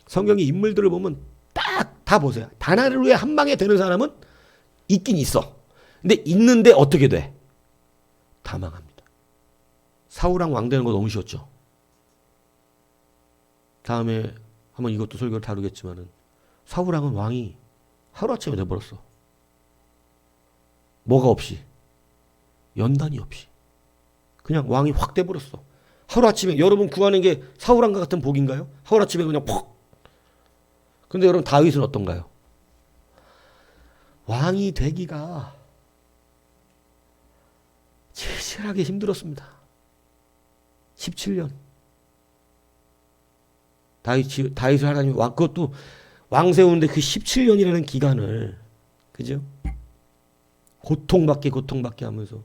성경의 인물들을 보면 딱 다 보세요. 단 하루에 한 방에 되는 사람은 있긴 있어. 근데 있는데 어떻게 돼? 다 망합니다. 사울왕 왕 되는 거 너무 쉬웠죠. 다음에 한번 이것도 설교를 다루겠지만은 사울왕은 왕이 하루아침에 돼버렸어. 뭐가 없이, 연단이 없이 그냥 왕이 확 돼버렸어. 하루아침에. 여러분 구하는 게 사울왕과 같은 복인가요? 하루아침에 그냥 퍽. 근데 여러분 다윗은 어떤가요? 왕이 되기가 치열하게 힘들었습니다. 17년. 다윗을 하나님이 그것도 왕 세우는데 그 17년이라는 기간을, 그죠? 고통받게 하면서,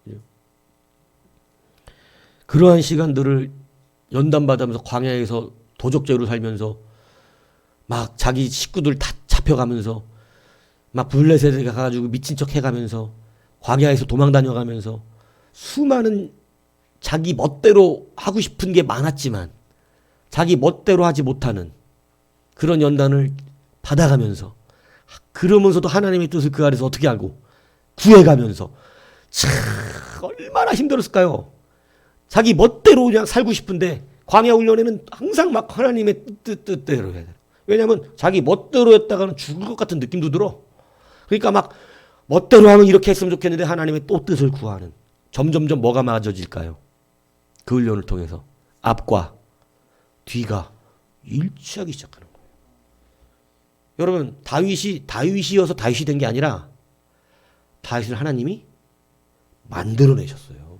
그죠? 그러한 시간들을 연단받으면서 광야에서 도적죄로 살면서 막 자기 식구들 다 잡혀가면서 막 블레셋에 가가지고 미친 척 해가면서 광야에서 도망 다녀가면서 수많은 자기 멋대로 하고 싶은 게 많았지만 자기 멋대로 하지 못하는 그런 연단을 받아가면서, 그러면서도 하나님의 뜻을 그 아래서 어떻게 알고 구해가면서 참 얼마나 힘들었을까요? 자기 멋대로 그냥 살고 싶은데 광야 훈련에는 항상 막 하나님의 뜻대로 해야 돼요. 왜냐하면 자기 멋대로 했다가는 죽을 것 같은 느낌도 들어. 그러니까 막 멋대로 하면 이렇게 했으면 좋겠는데 하나님의 또 뜻을 구하는, 점점점 뭐가 맞아질까요? 그 훈련을 통해서 앞과 뒤가 일치하기 시작하는 거예요. 여러분 다윗이어서 다윗이 된 게 아니라 다윗을 하나님이 만들어내셨어요.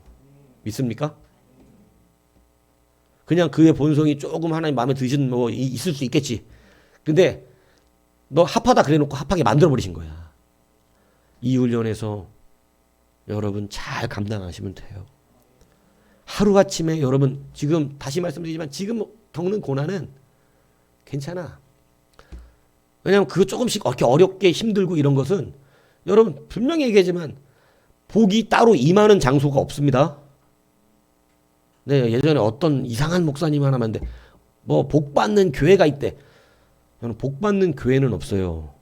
믿습니까? 그냥 그의 본성이 조금 하나님 마음에 드시는 뭐 있을 수 있겠지. 근데 너 합하다 그래놓고 합하게 만들어버리신 거야. 이 훈련에서 여러분 잘 감당하시면 돼요. 하루아침에 여러분 지금 다시 말씀드리지만 지금 겪는 고난은 괜찮아. 왜냐하면 그거 조금씩 이렇게 어렵게 힘들고 이런 것은 여러분 분명히 얘기하지만 복이 따로 임하는 장소가 없습니다. 네, 예전에 어떤 이상한 목사님 하나 만데 뭐 복 받는 교회가 있대. 저는 복 받는 교회는 없어요.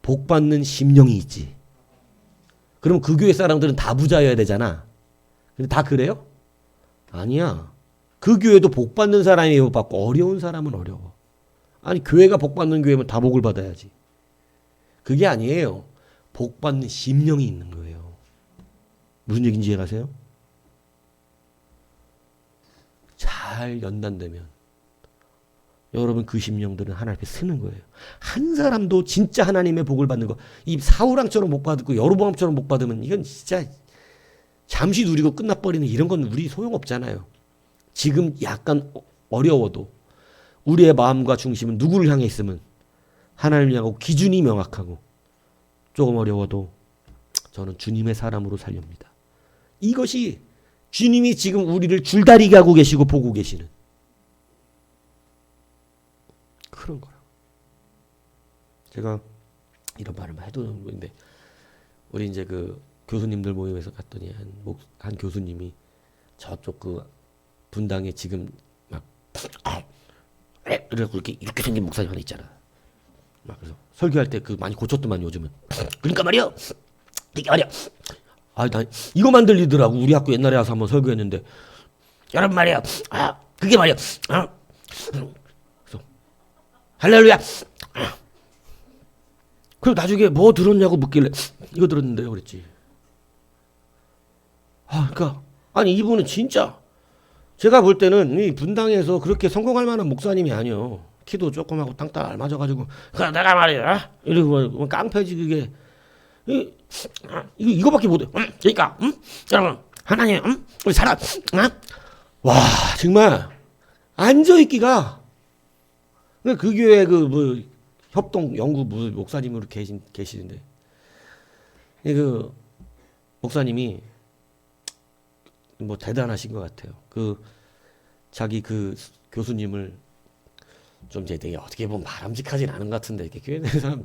복 받는 심령이 있지. 그럼 그 교회 사람들은 다 부자여야 되잖아. 근데 다 그래요? 아니야. 그 교회도 복 받는 사람이 복 받고 어려운 사람은 어려워. 아니 교회가 복 받는 교회면 다 복을 받아야지. 그게 아니에요. 복 받는 심령이 있는 거예요. 무슨 얘기인지 이해가세요? 잘 연단되면 여러분 그 심령들은 하나님 앞에 쓰는 거예요. 한 사람도 진짜 하나님의 복을 받는 거, 이 사우랑처럼 복 받고 여로보암처럼 복 받으면 이건 진짜 잠시 누리고 끝나버리는 이런 건 우리 소용없잖아요. 지금 약간 어려워도 우리의 마음과 중심은 누구를 향해 있으면 하나님을 향하고 기준이 명확하고 조금 어려워도 저는 주님의 사람으로 살렵니다. 이것이 주님이 지금 우리를 줄다리기 하고 계시고 보고 계시는 그런 거라. 제가 이런 말을 해도 있는데 우리 이제 그 교수님들 모임에서 갔더니 한 교수님이 저쪽 그 분당에 지금 막 그래갖고 이렇게 생긴 목사님 하나 있잖아. 막 그래서 설교할 때 그 많이 고쳤더만 요즘은. 그러니까 말이야. 나 이거 만들리더라고. 우리 학교 옛날에 와서 한번 설교했는데 여러분 말이야. 그게 말이야. 그래서 할렐루야. 그리고 나중에 뭐 들었냐고 묻길래 이거 들었는데요 그랬지. 그러니까 아니 이분은 진짜 제가 볼 때는 이 분당에서 그렇게 성공할 만한 목사님이 아니요. 키도 조그마하고 땅땅 알맞아가지고 내가 말이야 이러고 깡패지 그게 이거밖에 못해. 그러니까 여러분 하나님 우리 사람 와 정말 앉아있기가 그 교회 그 뭐 협동 연구 목사님으로 계시는데 그 목사님이 뭐 대단하신 것 같아요. 그 자기 그 교수님을 좀 이제 되게 어떻게 보면 바람직하진 않은 것 같은데 이렇게 교회 다니는 사람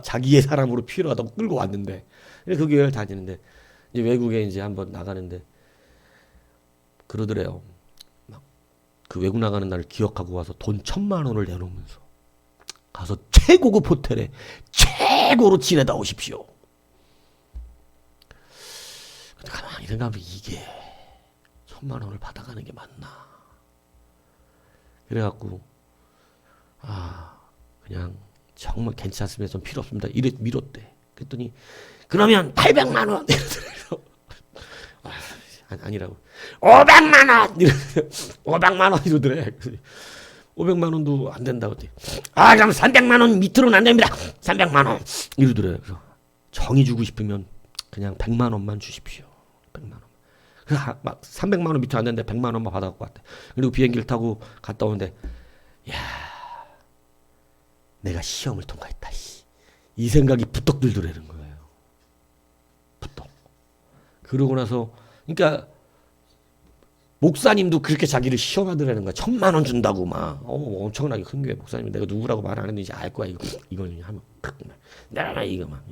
자기의 사람으로 필요하다고 끌고 왔는데 그 교회를 다니는데 이제 외국에 이제 한번 나가는데 그러더래요. 막 그 외국 나가는 날을 기억하고 와서 돈 1,000,000원을 내놓으면서 가서 최고급 호텔에 최고로 지내다 오십시오. 근데 가만히 생각하면 이게 1,000,000원을 받아가는 게 맞나? 그래갖고 그냥 정말 괜찮으면 좀 필요 없습니다. 이래 밀었대. 그랬더니 그러면 800만 원 이러더래요. 아니라고 500만 원 500만 원 이러더래. 500만 원도 안 된다고 했더니 그럼 300만 원 밑으로는 안 됩니다. 300만 원 이러더래. 그래서 정의 주고 싶으면 그냥 100만 원만 주십시오. 100만 원. 그래서 막 300만 원 밑으로 안 되는데 100만 원만 받아갖고 왔대. 그리고 비행기를 타고 갔다 오는데 내가 시험을 통과했다. 이 생각이 부떡 들더라는 거예요. 부떡. 그러고 나서 그러니까 목사님도 그렇게 자기를 시험하더라는 거야. 1,000,000 원 준다고 막 엄청나게 큰 교회 목사님 내가 누구라고 말 안 했는지 알 거야. 이거는 하면 내가 이거 막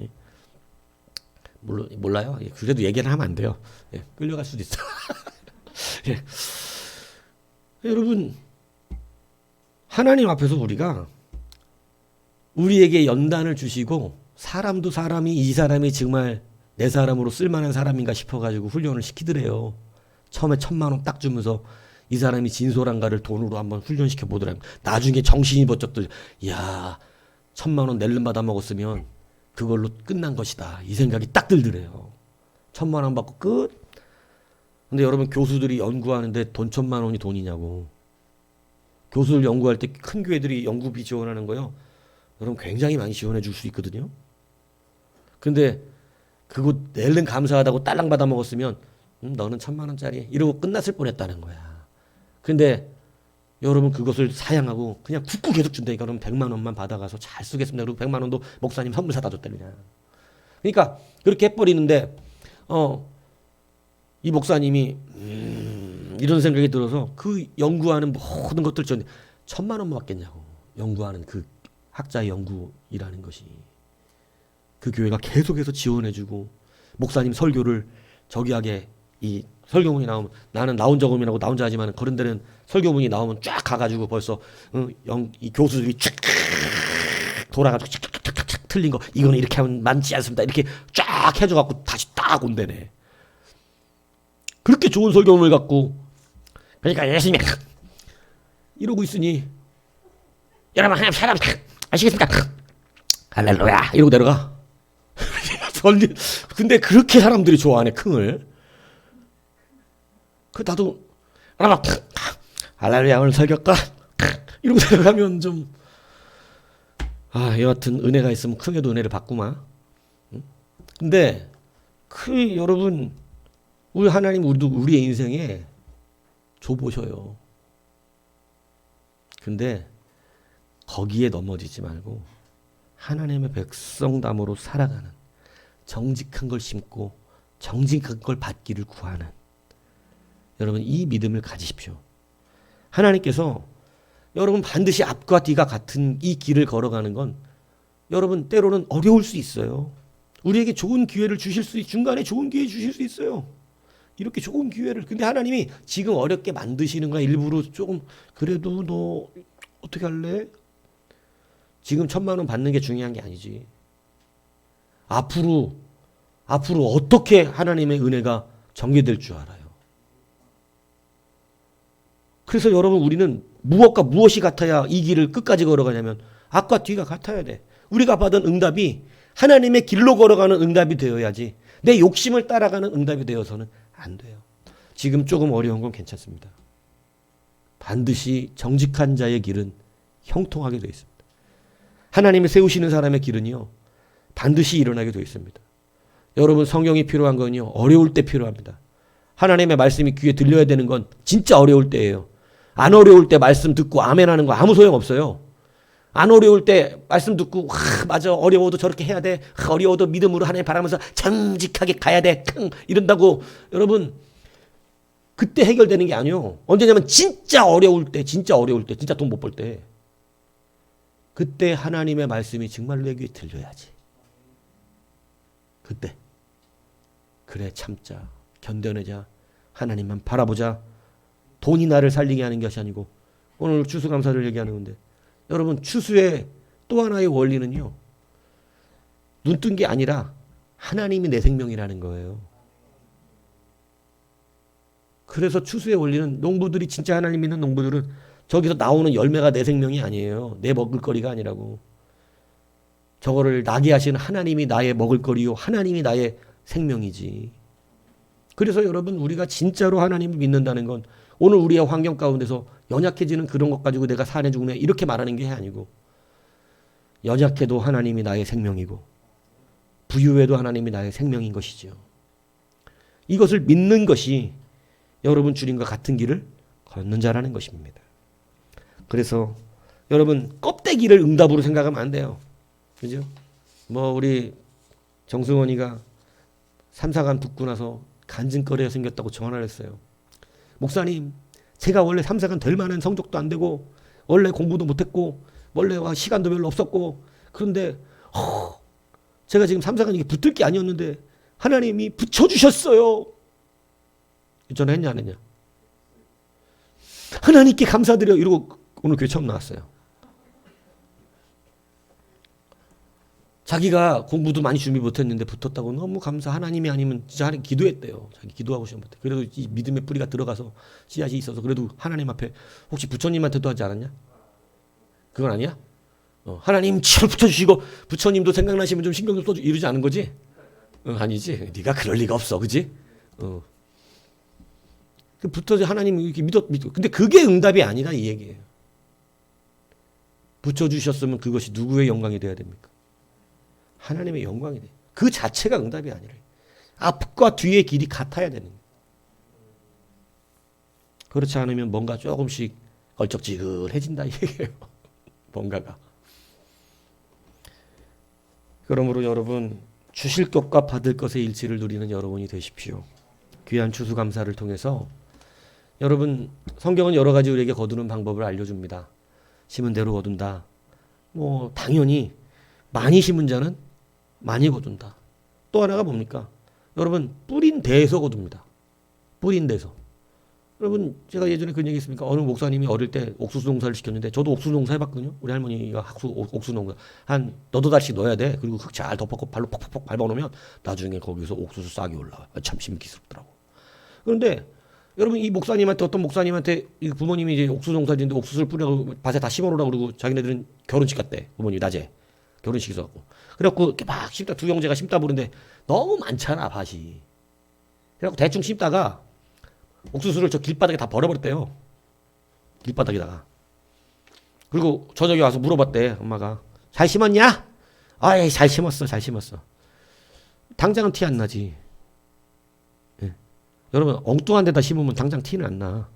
몰라요. 그래도 얘기는 하면 안 돼요. 끌려갈 수도 있어. 여러분 하나님 앞에서 우리가 우리에게 연단을 주시고 사람도 사람이 이 사람이 정말 내 사람으로 쓸만한 사람인가 싶어가지고 훈련을 시키더래요. 처음에 1,000,000 원 딱 주면서 이 사람이 진솔한가를 돈으로 한번 훈련시켜 보더라고요. 나중에 정신이 번쩍들 1,000,000 원 낼름 받아 먹었으면 그걸로 끝난 것이다. 이 생각이 딱 들더래요. 1,000,000 원 받고 끝. 근데 여러분 교수들이 연구하는데 돈 1,000,000 원이 돈이냐고. 교수들 연구할 때 큰 교회들이 연구비 지원하는 거요. 여러분 굉장히 많이 지원해 줄 수 있거든요. 근데 그거 낼름 감사하다고 딸랑 받아 먹었으면 너는 1,000,000 원짜리 이러고 끝났을 뻔했다는 거야. 근데 여러분 그것을 사양하고 그냥 굽고 계속 준다니까. 그러면 100만 원만 받아가서 잘 쓰겠습니다. 그리고 100만 원도 목사님 선물 사다 줬다니까. 그러니까 그렇게 해버리는데 이 목사님이 이런 생각이 들어서 그 연구하는 모든 것들 전에 1,000,000 원만 받겠냐고. 연구하는 그 학자의 연구이라는 것이 그 교회가 계속해서 지원해주고 목사님 설교를 저기하게 이 설교문이 나오면 나는 나 혼자 고민하고 나 혼자 하지만 그런 데는 설교문이 나오면 쫙 가가지고 벌써 이 교수들이 쫙 돌아가지고 착착착착 틀린 거 이거는 이렇게 하면 맞지 않습니다. 이렇게 쫙 해줘갖고 다시 딱 온대네. 그렇게 좋은 설교문을 갖고 그러니까 열심히 이러고 있으니 여러분 하나님 사랑 아시겠습니까? 할렐루야 이러고 내려가. 근데 그렇게 사람들이 좋아하네 킁을. 그 나도 할렐루야 오늘 설교할까? 이러고 내려가면 좀 여하튼 은혜가 있으면 킁에도 은혜를 받구만. 근데 여러분 우리 하나님 우리의 인생에 줘보셔요. 근데 거기에 넘어지지 말고 하나님의 백성담으로 살아가는 정직한 걸 심고 정직한 걸 받기를 구하는 여러분 이 믿음을 가지십시오. 하나님께서 여러분 반드시 앞과 뒤가 같은 이 길을 걸어가는 건 여러분 때로는 어려울 수 있어요. 우리에게 좋은 기회를 중간에 좋은 기회 주실 수 있어요. 이렇게 좋은 기회를. 근데 하나님이 지금 어렵게 만드시는 거야. 일부러 조금 그래도 너 어떻게 할래? 지금 1,000,000원 받는 게 중요한 게 아니지. 앞으로 어떻게 하나님의 은혜가 전개될 줄 알아요. 그래서 여러분 우리는 무엇과 무엇이 같아야 이 길을 끝까지 걸어가냐면 앞과 뒤가 같아야 돼. 우리가 받은 응답이 하나님의 길로 걸어가는 응답이 되어야지 내 욕심을 따라가는 응답이 되어서는 안 돼요. 지금 조금 어려운 건 괜찮습니다. 반드시 정직한 자의 길은 형통하게 되어 있습니다. 하나님이 세우시는 사람의 길은요 반드시 일어나게 되어 있습니다. 여러분 성경이 필요한 건요 어려울 때 필요합니다. 하나님의 말씀이 귀에 들려야 되는 건 진짜 어려울 때예요. 안 어려울 때 말씀 듣고 아멘 하는 거 아무 소용 없어요. 안 어려울 때 말씀 듣고 맞아 어려워도 저렇게 해야 돼. 어려워도 믿음으로 하나님 바라면서 정직하게 가야 돼. 이런다고 여러분 그때 해결되는 게 아니에요. 언제냐면 진짜 어려울 때 진짜 돈 못 벌 때 그때 하나님의 말씀이 정말로 내 귀에 들려야지. 그때 그래 참자 견뎌내자 하나님만 바라보자. 돈이 나를 살리게 하는 것이 아니고 오늘 추수감사를 얘기하는 건데 여러분 추수의 또 하나의 원리는요 눈뜬 게 아니라 하나님이 내 생명이라는 거예요. 그래서 추수의 원리는 농부들이 진짜 하나님 믿는 농부들은 저기서 나오는 열매가 내 생명이 아니에요. 내 먹을거리가 아니라고. 저거를 나게 하시는 하나님이 나의 먹을거리요 하나님이 나의 생명이지. 그래서 여러분 우리가 진짜로 하나님을 믿는다는 건 오늘 우리의 환경 가운데서 연약해지는 그런 것 가지고 내가 사내 죽네 이렇게 말하는 게 아니고 연약해도 하나님이 나의 생명이고 부유해도 하나님이 나의 생명인 것이죠. 이것을 믿는 것이 여러분 주님과 같은 길을 걷는 자라는 것입니다. 그래서 여러분 껍데기를 응답으로 생각하면 안 돼요. 그죠? 우리 정승원이가 삼사관 붙고 나서 간증거리가 생겼다고 전화를 했어요. 목사님, 제가 원래 삼사관 될 만한 성적도 안 되고 원래 공부도 못했고 원래 시간도 별로 없었고 그런데 제가 지금 삼사관 이게 붙을 게 아니었는데 하나님이 붙여주셨어요. 전화했냐 안 했냐? 하나님께 감사드려 이러고 오늘 교회 처음 나왔어요. 자기가 공부도 많이 준비 못했는데 붙었다고 너무 감사. 하나님이 아니면 진짜 하나님 기도했대요. 자기 기도하고 시험 봤대. 그래도 이 믿음의 뿌리가 들어가서 씨앗이 있어서 그래도 하나님 앞에 혹시 부처님한테도 하지 않았냐? 그건 아니야? 하나님 치를 붙여주시고 부처님도 생각나시면 좀 신경 좀 써주 이러지 않은 거지? 아니지. 네가 그럴 리가 없어, 그지? 붙어서 하나님 이렇게 믿어. 근데 그게 응답이 아니라 이 얘기예요. 붙여주셨으면 그것이 누구의 영광이 돼야 됩니까? 하나님의 영광이 돼. 그 자체가 응답이 아니라 앞과 뒤의 길이 같아야 되는 거예요. 그렇지 않으면 뭔가 조금씩 얼쩍지근해진다 이 얘기예요. 뭔가가. 그러므로 여러분 주실 것과 받을 것의 일치를 누리는 여러분이 되십시오. 귀한 추수감사를 통해서 여러분 성경은 여러 가지 우리에게 거두는 방법을 알려줍니다. 심은 대로 거둔다. 당연히 많이 심은 자는 많이 거둔다. 또 하나가 뭡니까? 여러분 뿌린 데에서 거둡니다. 뿌린 데서. 여러분 제가 예전에 그런 얘기 했습니까? 어느 목사님이 어릴 때 옥수수 농사를 시켰는데 저도 옥수수 농사 해봤거든요. 우리 할머니가 옥수수 농사 한 너도 달씩 넣어야 돼. 그리고 흙 잘 덮었고 발로 퍽퍽퍽 밟아놓으면 나중에 거기서 옥수수 싹이 올라와요. 참 신기스럽더라고. 그런데 여러분 이 목사님한테 어떤 목사님한테 이 부모님이 이제 옥수수 농사 짓는데 옥수수를 뿌리라고 밭에 다 심어놓으라고 그러고 자기네들은 결혼식 갔대. 부모님이 낮에 결혼식 있어갖고 그래갖고 이렇게 막 심다 두 형제가 심다 보는데 너무 많잖아 밭이. 그래갖고 대충 심다가 옥수수를 저 길바닥에 다 버려버렸대요. 길바닥에다가. 그리고 저녁에 와서 물어봤대 엄마가. 잘 심었냐? 아이 잘 심었어 잘 심었어. 당장은 티 안 나지. 예. 여러분 엉뚱한 데다 심으면 당장 티는 안 나.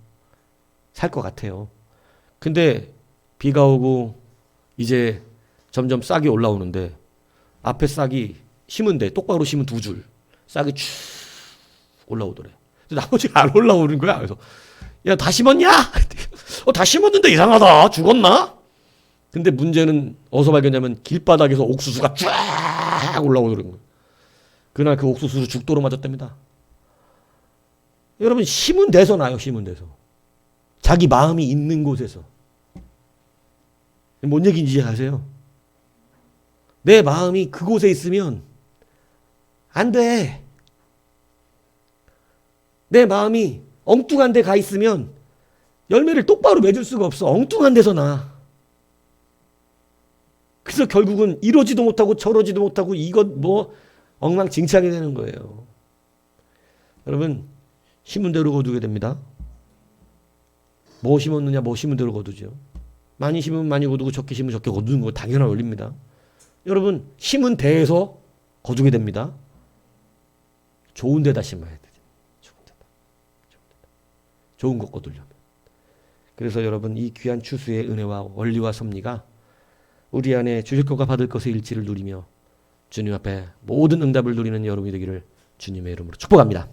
살 것 같아요. 근데 비가 오고 이제 점점 싹이 올라오는데 앞에 싹이 심은데 똑바로 심은 두 줄 싹이 쭉 올라오더래. 나머지가 안 올라오는 거야. 그래서 야 다 심었냐? 다 심었는데 이상하다. 죽었나? 근데 문제는 어디서 발견하냐면 길바닥에서 옥수수가 쫙 올라오더라는 거예요. 그날 그 옥수수 죽도로 맞았답니다. 여러분 심은 데서 나요. 심은 데서. 자기 마음이 있는 곳에서. 뭔 얘기인지 아세요? 내 마음이 그곳에 있으면 안 돼. 내 마음이 엉뚱한 데 가 있으면 열매를 똑바로 맺을 수가 없어. 엉뚱한 데서 나. 그래서 결국은 이러지도 못하고 저러지도 못하고 이것 뭐 엉망진창이 되는 거예요. 여러분 심은 대로 거두게 됩니다. 뭐 심었느냐 뭐 심은 대로 거두죠. 많이 심으면 많이 거두고 적게 심으면 적게 거두는 거 당연한 원리입니다. 여러분 심은 데에서 거두게 됩니다. 좋은 데다 심어야 돼. 좋은 것 거두려면. 그래서 여러분 이 귀한 추수의 은혜와 원리와 섭리가 우리 안에 주실 것과 받을 것의 일치를 누리며 주님 앞에 모든 응답을 누리는 여러분이 되기를 주님의 이름으로 축복합니다.